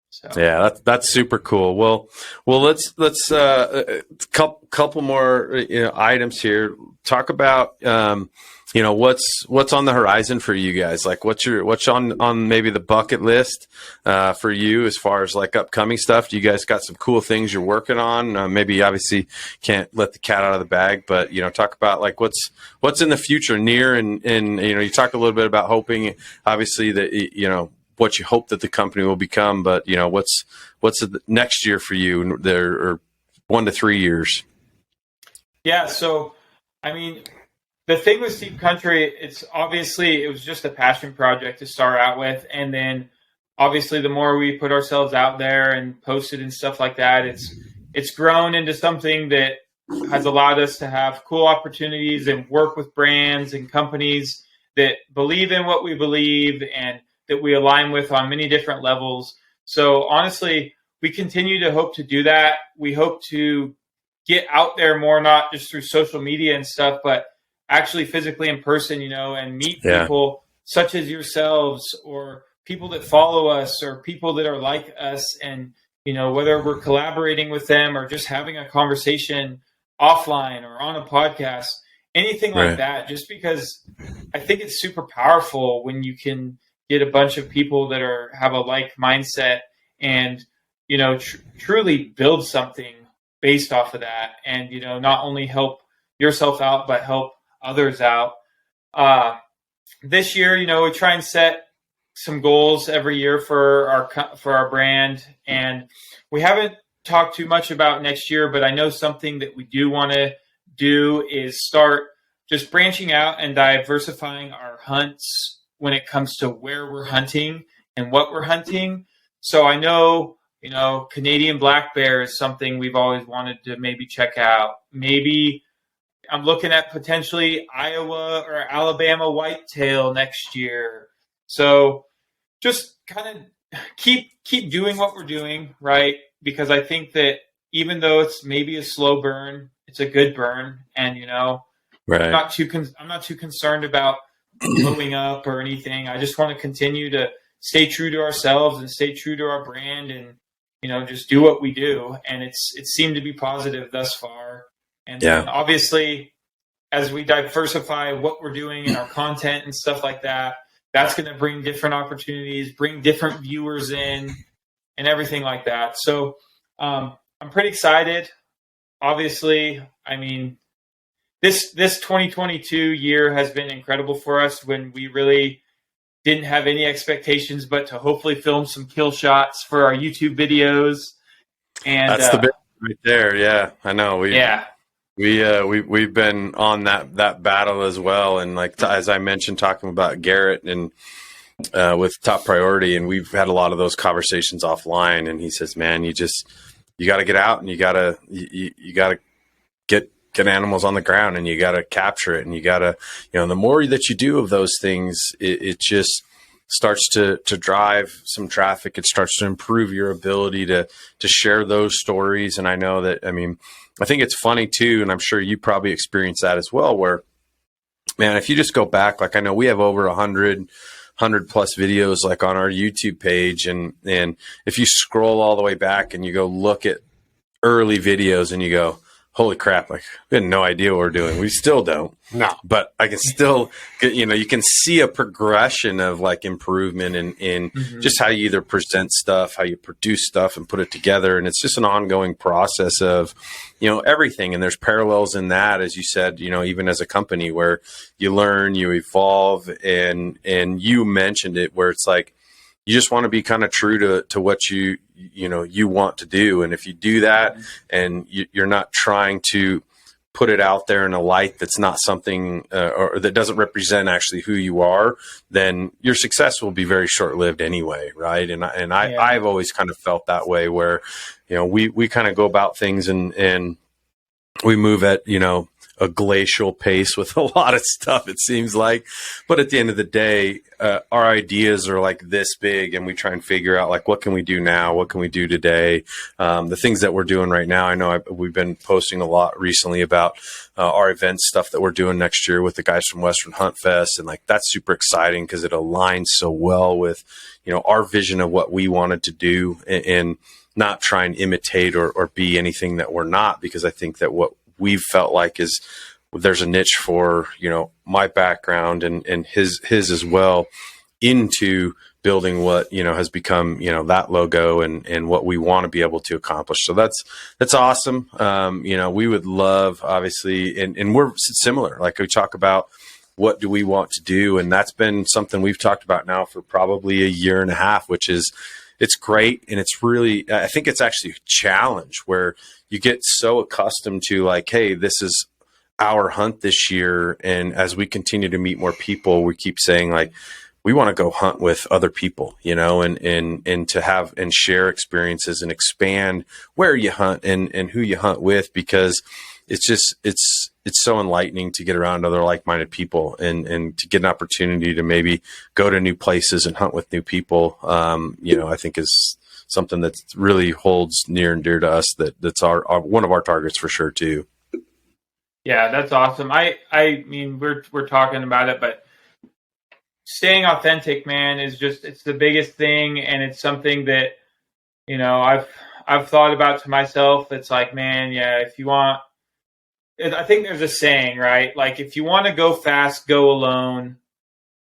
So. Yeah, that's super cool. Well, let's couple more items here. Talk about what's on the horizon for you guys. Like, what's on maybe the bucket list for you as far as like upcoming stuff? Do you guys got some cool things you're working on? Maybe obviously can't let the cat out of the bag, but talk about like what's in the future, near and you talked a little bit about hoping, obviously, that what you hope that the company will become, but what's the next year for you there, or 1 to 3 years? Yeah. So, I mean, the thing with Steep Kuntry, it was just a passion project to start out with. And then obviously the more we put ourselves out there and posted and stuff like that, it's grown into something that has allowed us to have cool opportunities and work with brands and companies that believe in what we believe and that we align with on many different levels. So honestly, we continue to hope to do that. We hope to get out there more, not just through social media and stuff, but actually physically in person, and meet people such as yourselves, or people that follow us, or people that are like us, and whether we're collaborating with them or just having a conversation offline or on a podcast, anything like that, just because I think it's super powerful when you can get a bunch of people that have a like mindset and, truly build something based off of that. And, not only help yourself out, but help others out. This year, we try and set some goals every year for our brand, and we haven't talked too much about next year, but I know something that we do want to do is start just branching out and diversifying our hunts when it comes to where we're hunting and what we're hunting. So I know, Canadian black bear is something we've always wanted to maybe check out. Maybe I'm looking at potentially Iowa or Alabama whitetail next year. So just kind of keep doing what we're doing, right? Because I think that even though it's maybe a slow burn, it's a good burn, and I'm not too concerned about blowing up or anything. I just want to continue to stay true to ourselves and stay true to our brand, and just do what we do. And it seemed to be positive thus far. And then obviously, as we diversify what we're doing in our content and stuff like that, that's going to bring different opportunities, bring different viewers in, and everything like that. So I'm pretty excited. Obviously, I mean, this 2022 year has been incredible for us, when we really didn't have any expectations but to hopefully film some kill shots for our YouTube videos. And that's the big right there. Yeah, I know. We've been on that battle as well, and as I mentioned, talking about Garrett and with Top Priority, and we've had a lot of those conversations offline. And he says, "Man, you got to get out, and you got to get animals on the ground, and you got to capture it, and you got to the more that you do of those things, it just starts to drive some traffic. It starts to improve your ability to share those stories." And I know that, I think it's funny too, and I'm sure you probably experienced that as well, where, man, if you just go back, I know we have over 100 plus videos on our YouTube page, and if you scroll all the way back and you go look at early videos and you go, holy crap, we had no idea what we're doing. We still don't. No. But I can still get, you can see a progression of improvement in just how you either present stuff, how you produce stuff and put it together. And it's just an ongoing process of, everything. And there's parallels in that, as you said, even as a company, where you learn, you evolve, and you mentioned it, where it's you just want to be kind of true to what you want to do. And if you do that, and you're not trying to put it out there in a light that's not something or that doesn't represent actually who you are, then your success will be very short-lived anyway, right? And I've always kind of felt that way, where we kind of go about things and we move at a glacial pace with a lot of stuff, it seems like. But at the end of the day, our ideas are this big, and we try and figure out what can we do now? What can we do today? The things that we're doing right now, I know we've been posting a lot recently about our event stuff that we're doing next year with the guys from Western Hunt Fest. And that's super exciting, because it aligns so well with, our vision of what we wanted to do, and not try and imitate or be anything that we're not, because I think that what we've felt is there's a niche for, my background and his as well, into building what, has become, that logo and what we want to be able to accomplish. So that's awesome. We would love, obviously, and we're similar. We talk about, what do we want to do? And that's been something we've talked about now for probably a year and a half, which is, it's great. And it's really, I think it's actually a challenge, where you get so accustomed to hey, this is our hunt this year. And as we continue to meet more people, we keep saying we want to go hunt with other people, and to have and share experiences and expand where you hunt and who you hunt with, because it's so enlightening to get around other like-minded people and to get an opportunity to maybe go to new places and hunt with new people. I think is something that really holds near and dear to us. That's our one of our targets for sure too. Yeah, that's awesome. I mean, we're talking about it, but staying authentic, man, it's the biggest thing, and it's something that, I've thought about to myself. It's like, man, yeah, if you want, I think there's a saying, right? Like, if you want to go fast, go alone.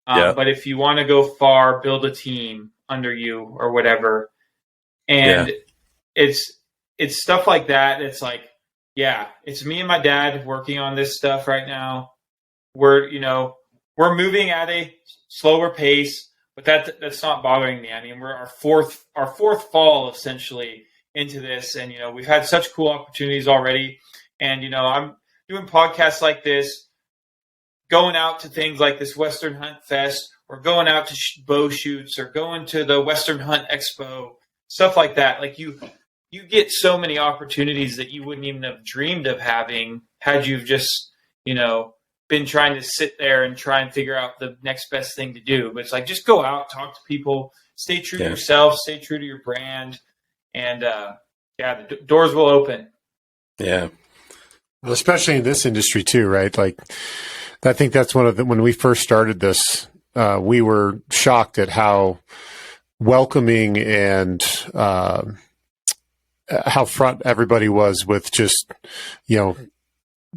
But if you want to go far, build a team under you or whatever. And it's stuff like that. It's like, yeah, it's me and my dad working on this stuff right now. We're moving at a slower pace, but that's not bothering me. I mean, we're our fourth fall essentially into this, and we've had such cool opportunities already. And I'm doing podcasts like this, going out to things like this Western Hunt Fest, or going out to bow shoots, or going to the Western Hunt Expo, stuff like that. Like you get so many opportunities that you wouldn't even have dreamed of having had you've just, been trying to sit there and try and figure out the next best thing to do. But it's like, just go out, talk to people, stay true to yourself, stay true to your brand. And the doors will open. Yeah. Well, especially in this industry too, right? Like, I think that's when we first started this, we were shocked at how welcoming and how front everybody was with just,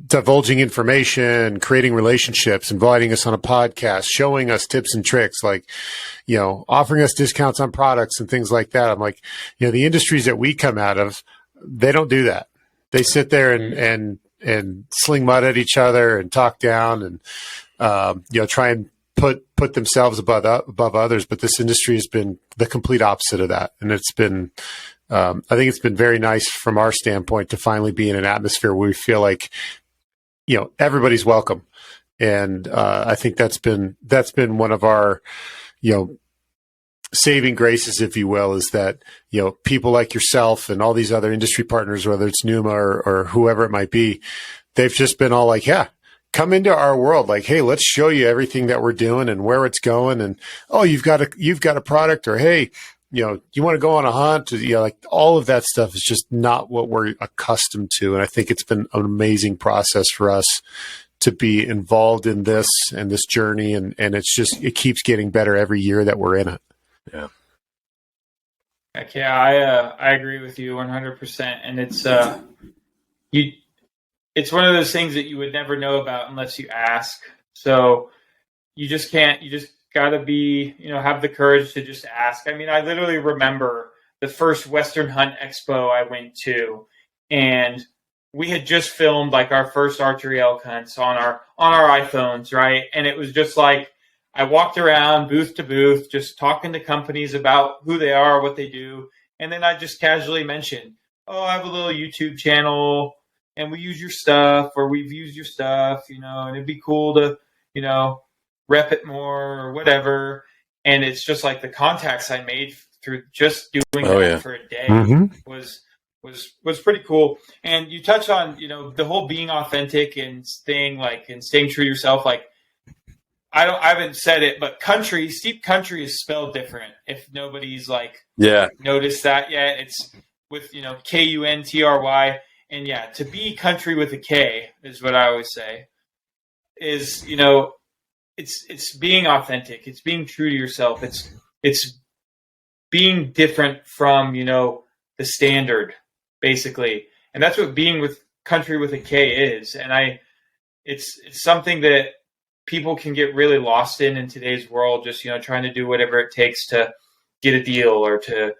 divulging information, creating relationships, inviting us on a podcast, showing us tips and tricks, like, offering us discounts on products and things like that. I'm like, the industries that we come out of, they don't do that. They sit there and sling mud at each other and talk down and, try and put themselves above others. But this industry has been the complete opposite of that. And it's been, I think it's been very nice from our standpoint to finally be in an atmosphere where we feel like, everybody's welcome. And I think that's been one of our, saving graces, if you will, is that, people like yourself and all these other industry partners, whether it's Pnuma or whoever it might be, they've just been all like, yeah, come into our world. Like, hey, let's show you everything that we're doing and where it's going. And, oh, you've got a product, or, hey, you want to go on a hunt, like all of that stuff is just not what we're accustomed to. And I think it's been an amazing process for us to be involved in this and this journey. And it keeps getting better every year that we're in it. Yeah. Heck yeah, I agree with you 100%. And it's one of those things that you would never know about unless you ask. So you just got to be, have the courage to just ask. I mean, I literally remember the first Western Hunt Expo I went to, and we had just filmed like our first archery elk hunts on our iPhones, right? And it was just like, I walked around booth to booth, just talking to companies about who they are, what they do. And then I just casually mentioned, oh, I have a little YouTube channel and we use your stuff, or we've used your stuff, and it'd be cool to, rep it more or whatever. And it's just like the contacts I made through just doing that for a day was pretty cool. And you touch on, the whole being authentic and staying true to yourself. Like, I haven't said it, but Steep Kuntry is spelled different. If nobody's noticed that yet, it's with, Kuntry. And to be country with a K is what I always say is, it's being authentic. It's being true to yourself. It's being different from, the standard, basically. And that's what being with country with a K is. And it's something that people can get really lost in today's world, just, trying to do whatever it takes to get a deal, or to,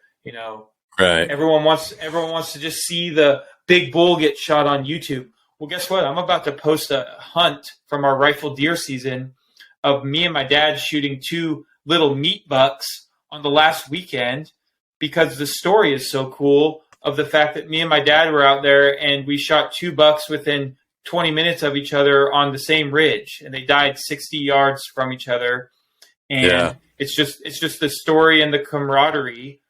right. Everyone wants to just see the big bull get shot on YouTube. Well, guess what? I'm about to post a hunt from our rifle deer season of me and my dad shooting 2 little meat bucks on the last weekend, because the story is so cool of the fact that me and my dad were out there and we shot 2 bucks within 20 minutes of each other on the same ridge, and they died 60 yards from each other. And it's just the story and the camaraderie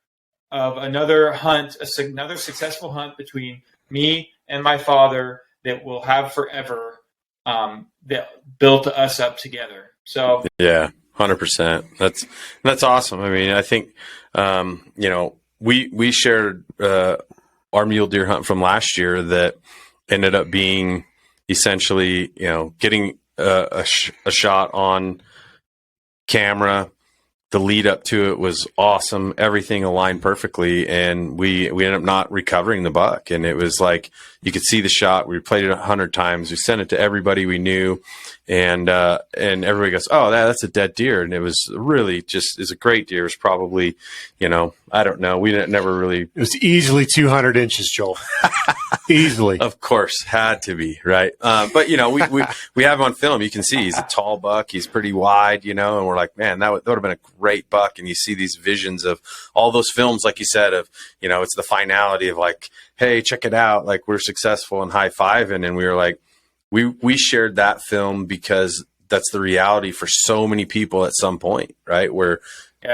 of another hunt, another successful hunt between me and my father that we'll have forever, that built us up together. So 100%. That's awesome. I mean, I think, we shared our mule deer hunt from last year that ended up being essentially, getting a shot on camera. The lead up to it was awesome. Everything aligned perfectly, and we ended up not recovering the buck. And it was like you could see the shot. We played it 100 times. We sent it to everybody we knew, and everybody goes, "Oh, that's a dead deer." And it was really it's a great deer. It's probably, I don't know. We never really. It was easily 200 inches, Joel. Easily, of course, had to be right. But we have him on film. You can see he's a tall buck. He's pretty wide, and we're like, man, that would have been a great buck. And you see these visions of all those films, like you said, of it's the finality of like, hey, check it out, like we're successful and high fiving. And we were like, we shared that film because that's the reality for so many people at some point, right? Where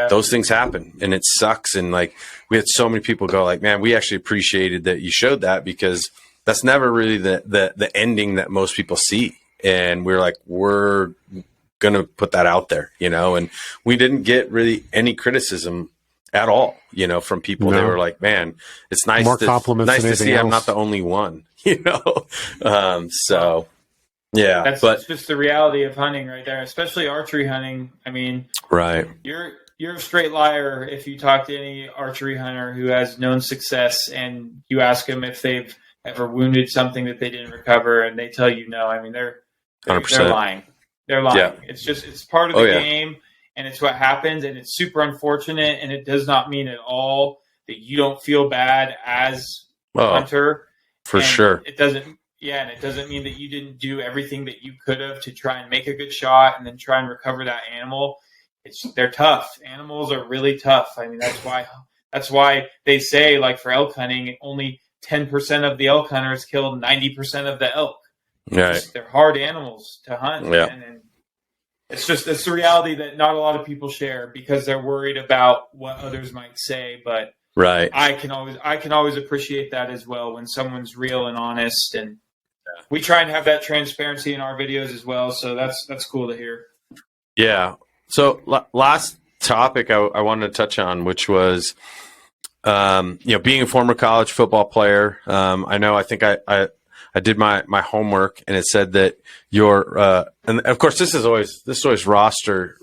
those things happen and it sucks. And like, we had so many people go like, man, we actually appreciated that you showed that, because that's never really the ending that most people see. And we're like, we're going to put that out there, and we didn't get really any criticism at all, from people. No. They were like, man, it's nice More compliments nice than to see else. I'm not the only one, so yeah, that's just the reality of hunting right there, especially archery hunting. I mean, right. You're a straight liar if you talk to any archery hunter who has known success and you ask them if they've ever wounded something that they didn't recover, and they tell you no. I mean, they're 100%. lying. They're lying. Yeah. It's part of the game, and it's what happens, and it's super unfortunate, and it does not mean at all that you don't feel bad as a hunter. For sure. It doesn't mean that you didn't do everything that you could have to try and make a good shot and then try and recover that animal. They're tough. Animals are really tough. I mean, that's why they say, like, for elk hunting, only 10% of the elk hunters killed 90% of the elk. Right. They're hard animals to hunt. Yeah. And it's the reality that not a lot of people share because they're worried about what others might say. But right. I can always appreciate that as well when someone's real and honest. And we try and have that transparency in our videos as well. So that's cool to hear. Yeah. So last topic I wanted to touch on, which was, being a former college football player. I think I did my homework, and it said that your and of course this is always roster.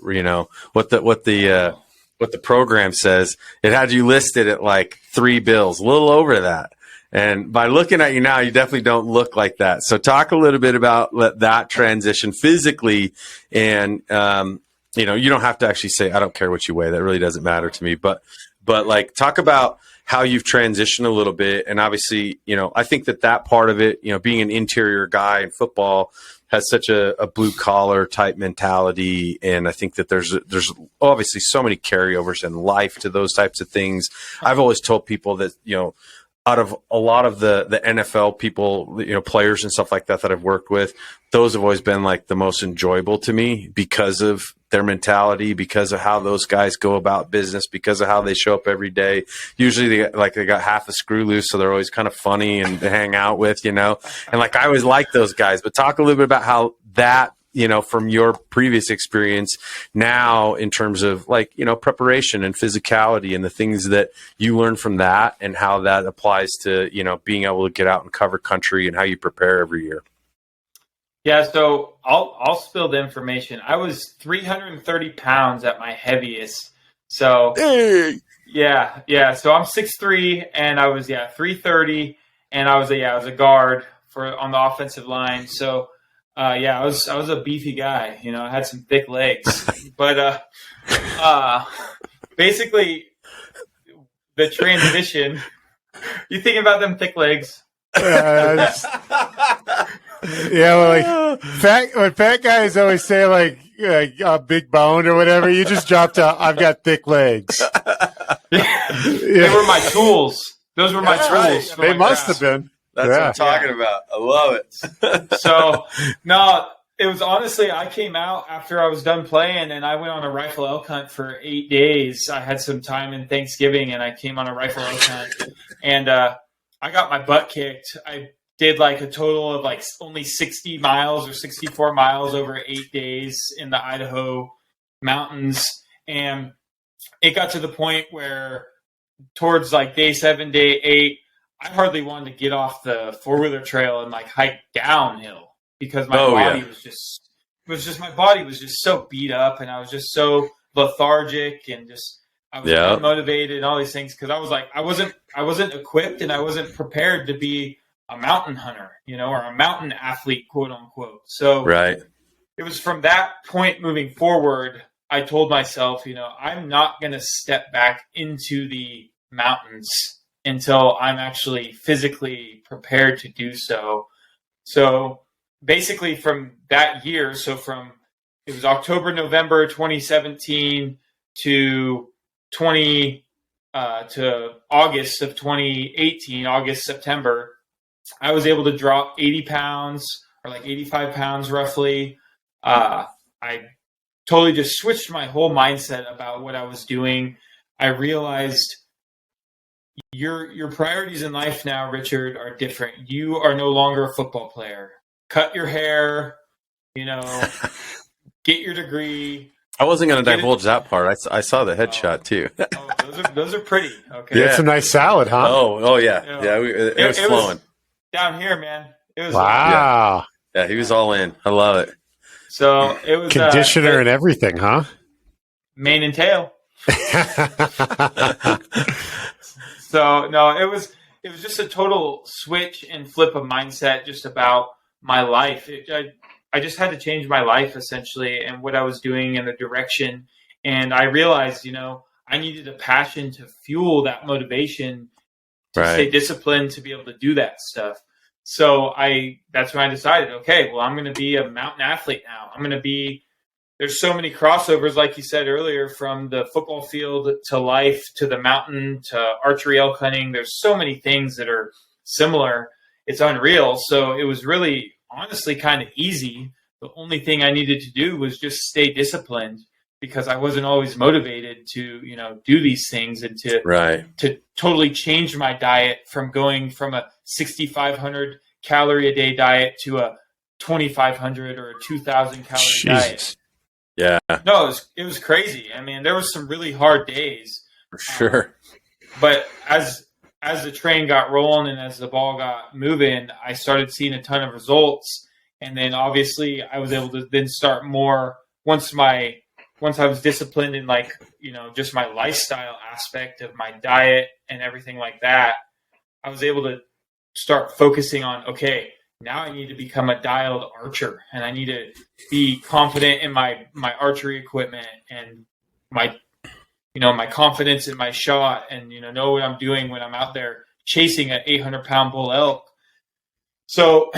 What the program says. It had you listed at like 3 bills, a little over that. And by looking at you now, you definitely don't look like that. So talk a little bit about that transition physically, and you don't have to actually say, I don't care what you weigh. That really doesn't matter to me. But like, talk about how you've transitioned a little bit. And obviously, I think that part of it, being an interior guy in football has such a blue collar type mentality. And I think that there's obviously so many carryovers in life to those types of things. I've always told people that, out of a lot of the NFL people, players and stuff like that I've worked with, those have always been like the most enjoyable to me because of their mentality, because of how those guys go about business, because of how they show up every day. Usually they got half a screw loose, so they're always kind of funny and to hang out with, and like, I always like those guys. But talk a little bit about how that, from your previous experience now in terms of like, preparation and physicality and the things that you learn from that and how that applies to, being able to get out and cover country and how you prepare every year. Yeah, so I'll spill the information. I was 330 pounds at my heaviest. So hey. Yeah. So I'm 6'3", and I was 330, and I was a guard on the offensive line. So I was a beefy guy. I had some thick legs. But basically, the transition. You think about them thick legs? Well, like fat guys always say like big boned or whatever. You just dropped out. I've got thick legs. They were my tools. Those were my tools. Right. They must have been. That's what I'm talking about. I love it. So no, it was honestly, I came out after I was done playing, and I went on a rifle elk hunt for 8 days. I had some time in Thanksgiving, and I came on a rifle elk hunt, and I got my butt kicked. I did like a total of like only 60 miles or 64 miles over 8 days in the Idaho mountains. And it got to the point where towards like day 7, day 8, I hardly wanted to get off the 4-wheeler trail and like hike downhill because my body was just my body was just so beat up, and I was just so lethargic, and just I was unmotivated and all these things because I was like I wasn't equipped, and I wasn't prepared to be a mountain hunter, or a mountain athlete, quote unquote. So it was from that point moving forward, I told myself, I'm not going to step back into the mountains until I'm actually physically prepared to do so. So basically from that year, it was October, November 2017 to August of 2018, August, September, I was able to drop 80 pounds or like 85 pounds roughly. I totally just switched my whole mindset about what I was doing. I realized your priorities in life now, Richard, are different. You are no longer a football player. Cut your hair, get your degree. I wasn't going to divulge that part. I saw the headshot too. Those are pretty. Okay. Yeah, it's a nice salad, huh? Oh yeah. It was flowing. Down here, man. It was wow. Yeah, he was all in. I love it. So it was conditioner and everything, huh? Mane and tail. So no, it was just a total switch and flip of mindset just about my life. I just had to change my life essentially and what I was doing and the direction. And I realized, I needed a passion to fuel that motivation to stay disciplined, to be able to do that stuff. So that's when I decided, okay, well, I'm going to be a mountain athlete now. There's so many crossovers, like you said earlier, from the football field to life, to the mountain, to archery elk hunting. There's so many things that are similar. It's unreal. So it was really, honestly, kind of easy. The only thing I needed to do was just stay disciplined, because I wasn't always motivated to, do these things and to totally change my diet from going from a 6,500 calorie a day diet to a 2,500 or a 2,000 calorie diet. Yeah. No, it was crazy. I mean, there was some really hard days. For sure. But as the train got rolling and as the ball got moving, I started seeing a ton of results. And then obviously I was able to then start more once I was disciplined in just my lifestyle aspect of my diet and everything like that. I was able to start focusing on, okay, now I need to become a dialed archer, and I need to be confident in my archery equipment and my confidence in my shot, and, know what I'm doing when I'm out there chasing an 800-pound bull elk. So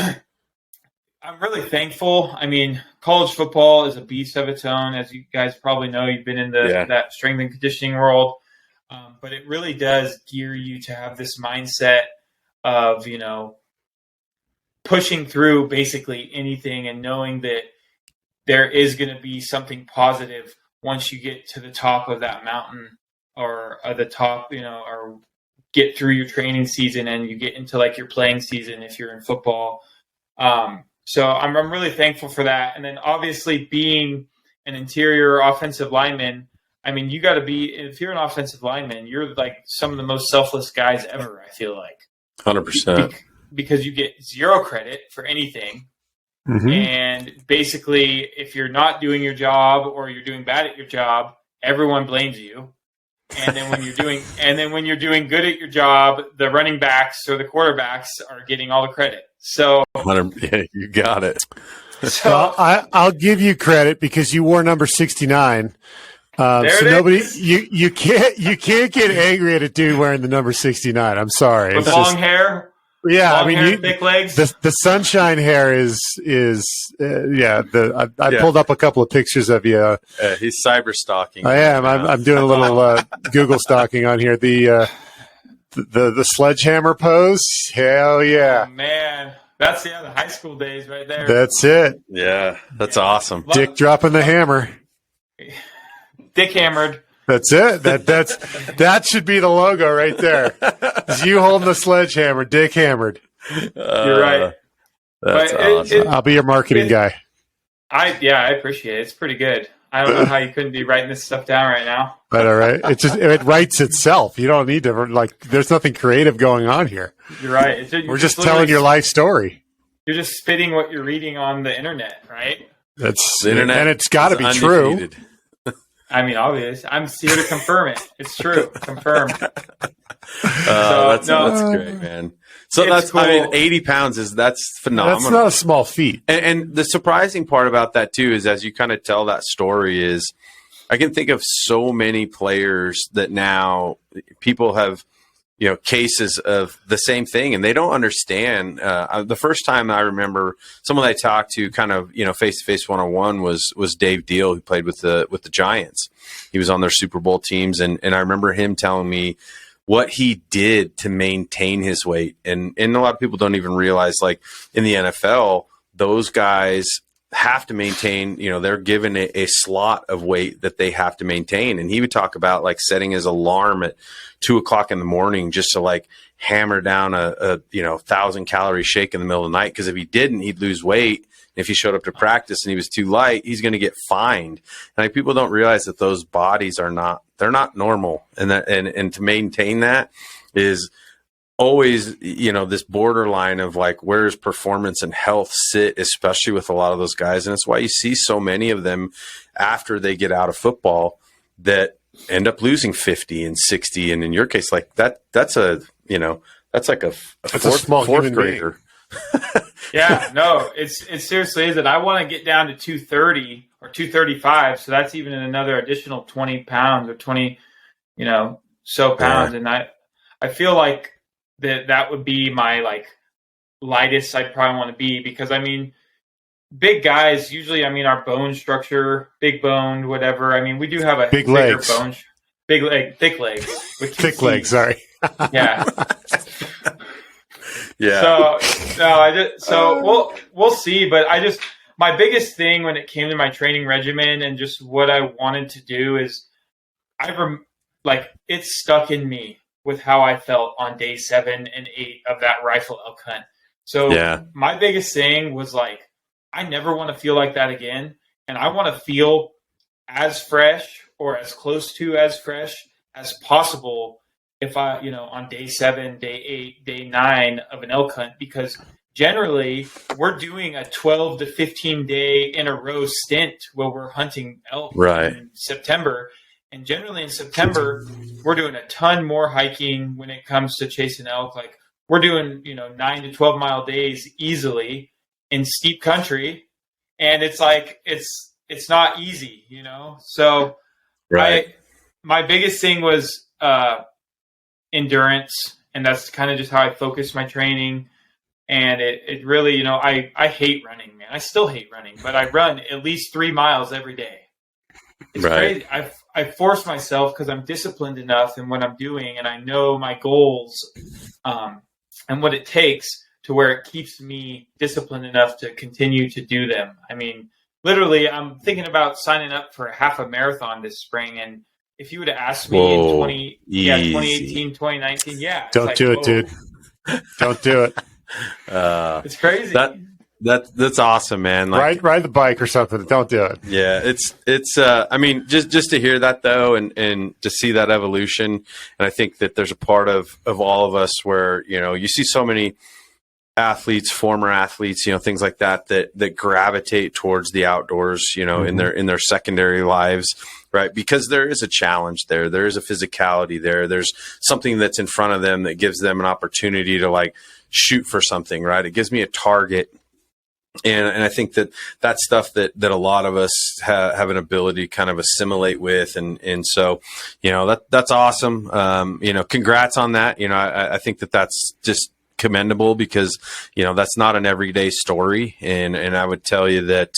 I'm really thankful. I mean, college football is a beast of its own, as you guys probably know. You've been in that strength and conditioning world, but it really does gear you to have this mindset of, pushing through basically anything and knowing that there is going to be something positive once you get to the top of that mountain or the top, or get through your training season and you get into your playing season if you're in football. So I'm really thankful for that. And then obviously being an interior offensive lineman, I mean, you got to be, if you're an offensive lineman, you're some of the most selfless guys ever, I feel like. 100%. Because you get zero credit for anything. Mm-hmm. And basically, if you're not doing your job or you're doing bad at your job, everyone blames you. And then when you're doing good at your job, the running backs or the quarterbacks are getting all the credit. So yeah, you got it. So I'll give you credit because you wore number 69. So nobody, you can't get angry at a dude wearing the number 69. I'm sorry. With long hair. Yeah, long hair, thick legs. The sunshine hair is I pulled up a couple of pictures of you. He's cyber stalking. I am. I'm doing a little Google stalking on here. The sledgehammer pose. Hell yeah. Oh, man. That's the high school days right there. That's it. Yeah, that's awesome. Dick dropping the hammer. Dick hammered. That's it. That should be the logo right there. It's you holding the sledgehammer, Dick hammered. You're right. That's awesome. I'll be your marketing guy. I appreciate it. It's pretty good. I don't know how you couldn't be writing this stuff down right now. But all right, it writes itself. You don't need to there's nothing creative going on here. You're right. We're just telling your life story. You're just spitting what you're reading on the internet, right? That's the internet, and it's got to be true. I mean, obvious. I'm here to confirm it. It's true. Confirmed. That's great, man. So that's cool. I mean, 80 pounds that's phenomenal. That's not a small feat. And the surprising part about that too is, as you kind of tell that story, is I can think of so many players that now people have, cases of the same thing, and they don't understand. The first time I remember someone I talked to kind of, face to face 101 was Dave Deal, who played with the Giants. He was on their Super Bowl teams. And I remember him telling me what he did to maintain his weight. And a lot of people don't even realize, like in the NFL, those guys have to maintain, they're given a slot of weight that they have to maintain. And he would talk about like setting his alarm at 2:00 in the morning just to like hammer down a 1,000-calorie shake in the middle of the night. Because if he didn't, he'd lose weight. If he showed up to practice and he was too light, he's going to get fined. And like, people don't realize that those bodies they're not normal. And to maintain that is always, this borderline of like, where's performance and health sit, especially with a lot of those guys. And it's why you see so many of them after they get out of football that end up losing 50 and 60. And in your case, like that's like a fourth grader. Yeah, no, it seriously is that I want to get down to 230 or 235. So that's even another additional 20 pounds or 20, pounds. Yeah. And I feel like that would be my like lightest I'd probably want to be, because I mean, big guys usually, I mean, our bone structure, big boned, whatever. I mean, we do have a big legs, thick legs, thick legs. Sorry. Yeah. Yeah. So we'll see, but my biggest thing when it came to my training regimen and just what I wanted to do is it's stuck in me with how I felt on day 7 and 8 of that rifle elk hunt. So my biggest thing was like, I never want to feel like that again. And I want to feel as fresh or as close to as fresh as possible if I, on day 7, day 8, day 9 of an elk hunt, because generally we're doing a 12 to 15 day in a row stint where we're hunting elk in September. And generally in September, we're doing a ton more hiking when it comes to chasing elk. Like we're doing, 9 to 12 mile days easily in steep country. And it's like, it's not easy, So my biggest thing was endurance. And that's kind of just how I focused my training. And it really, I hate running, man. I still hate running, but I run at least 3 miles every day. It's crazy. I force myself because I'm disciplined enough in what I'm doing, and I know my goals and what it takes to where it keeps me disciplined enough to continue to do them. I mean, literally, I'm thinking about signing up for a half a marathon this spring, and if you would have asked me in 2018, 2019, don't do it, dude. Don't do it. It's crazy. That's awesome, man. Like, ride the bike or something. Don't do it. Yeah, it's. I mean, just to hear that though, and to see that evolution, and I think that there's a part of all of us where you see so many athletes, former athletes, things like that gravitate towards the outdoors, in their secondary lives, right? Because there is a challenge there. There is a physicality there. There's something that's in front of them that gives them an opportunity to like shoot for something, right? It gives me a target. And I think that's stuff that a lot of us have an ability to kind of assimilate with. And so, that's awesome. Congrats on that. I think that's just commendable because, that's not an everyday story. And I would tell you that,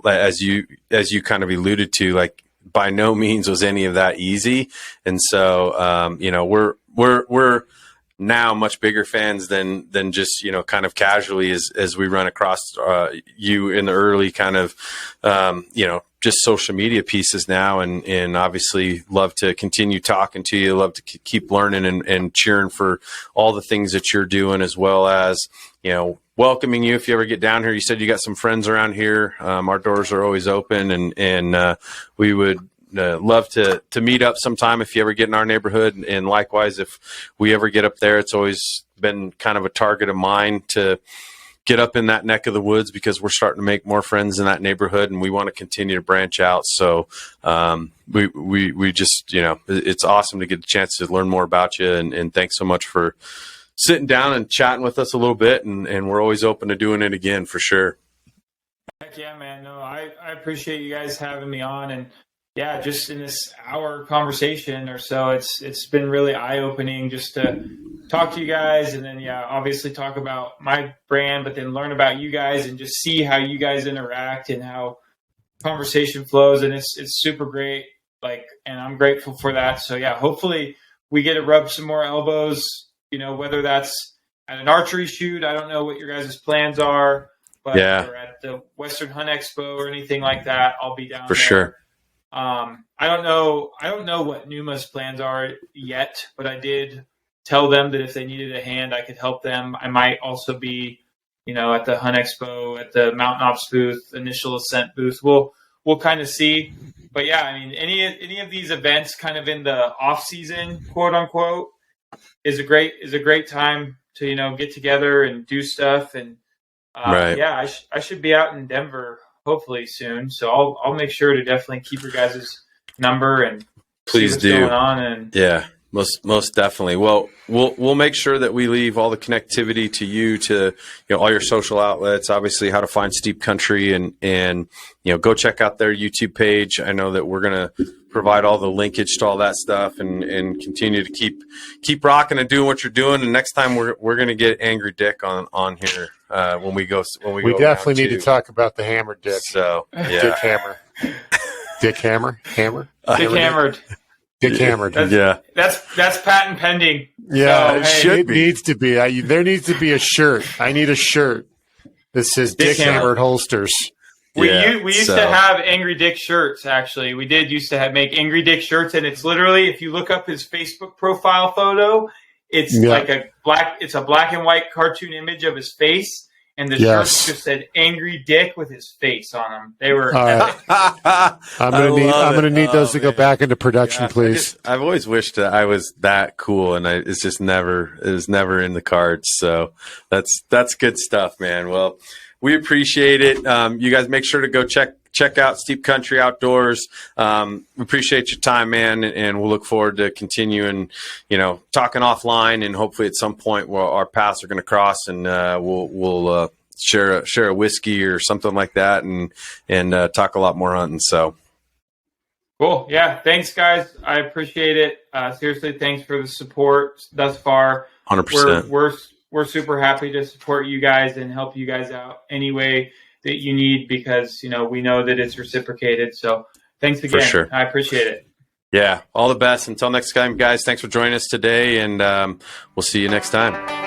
as you kind of alluded to, like, by no means was any of that easy. And so, we're now much bigger fans than just, kind of casually as we run across you in the early kind of, just social media pieces now. And obviously love to continue talking to you, love to keep learning and cheering for all the things that you're doing, as well as, welcoming you if you ever get down here. You said you got some friends around here. Our doors are always open, and we would love to meet up sometime if you ever get in our neighborhood. And likewise, if we ever get up there, it's always been kind of a target of mine to get up in that neck of the woods, because we're starting to make more friends in that neighborhood, and we want to continue to branch out. So we just, it's awesome to get a chance to learn more about you, and thanks so much for sitting down and chatting with us a little bit, and we're always open to doing it again for sure. Heck yeah, man. No, I appreciate you guys having me on, and yeah, just in this hour conversation or so, it's been really eye-opening just to talk to you guys, and then obviously talk about my brand, but then learn about you guys and just see how you guys interact and how conversation flows, and it's super great. And I'm grateful for that. So yeah, hopefully we get to rub some more elbows, whether that's at an archery shoot. I don't know what your guys' plans are, but or at the Western Hunt Expo or anything like that, I'll be down for there. Sure. I don't know what Pnuma's plans are yet, but I did tell them that if they needed a hand, I could help them. I might also be, at the Hunt Expo, at the Mountain Ops booth, Initial Ascent booth. We'll kind of see. But yeah, I mean, any of these events kind of in the off season, quote unquote, is a great time to, get together and do stuff. And right. Yeah, I should be out in Denver hopefully soon. So I'll make sure to definitely keep your guys' number and please see what's do. going on. And yeah, most definitely. Well, we'll make sure that we leave all the connectivity to you, to all your social outlets, obviously how to find Steep Kuntry, and go check out their YouTube page. I know that we're gonna provide all the linkage to all that stuff, and continue to keep rocking and doing what you're doing. And next time we're gonna get Angry Dick on here when we go. We definitely need to talk about the hammer dick. So yeah. Dick hammer. Dick hammer. Dick hammered. Dick hammered. That's patent pending. Yeah, so, it needs to be. There needs to be a shirt. I need a shirt that says Dick Hammered Holsters. We used to have Angry Dick shirts, actually. We did used to make Angry Dick shirts, and it's literally, if you look up his Facebook profile photo, it's like a black and white cartoon image of his face, and the shirts just said Angry Dick with his face on them. They were epic. I'm gonna need those to go back into production, please. I've always wished that I was that cool, and it was never in the cards. So that's good stuff, man. Well, we appreciate it. You guys make sure to go check out Steep Kuntry Outdoors. We appreciate your time, man, and we'll look forward to continuing, talking offline, and hopefully at some point our paths are going to cross, and we'll share a whiskey or something like that, and talk a lot more hunting. So cool. Yeah. Thanks, guys. I appreciate it. Seriously, thanks for the support thus far. 100%. We're super happy to support you guys and help you guys out any way that you need, because, we know that it's reciprocated. So thanks again. For sure. I appreciate it. Yeah. All the best. Until next time, guys, thanks for joining us today, and we'll see you next time.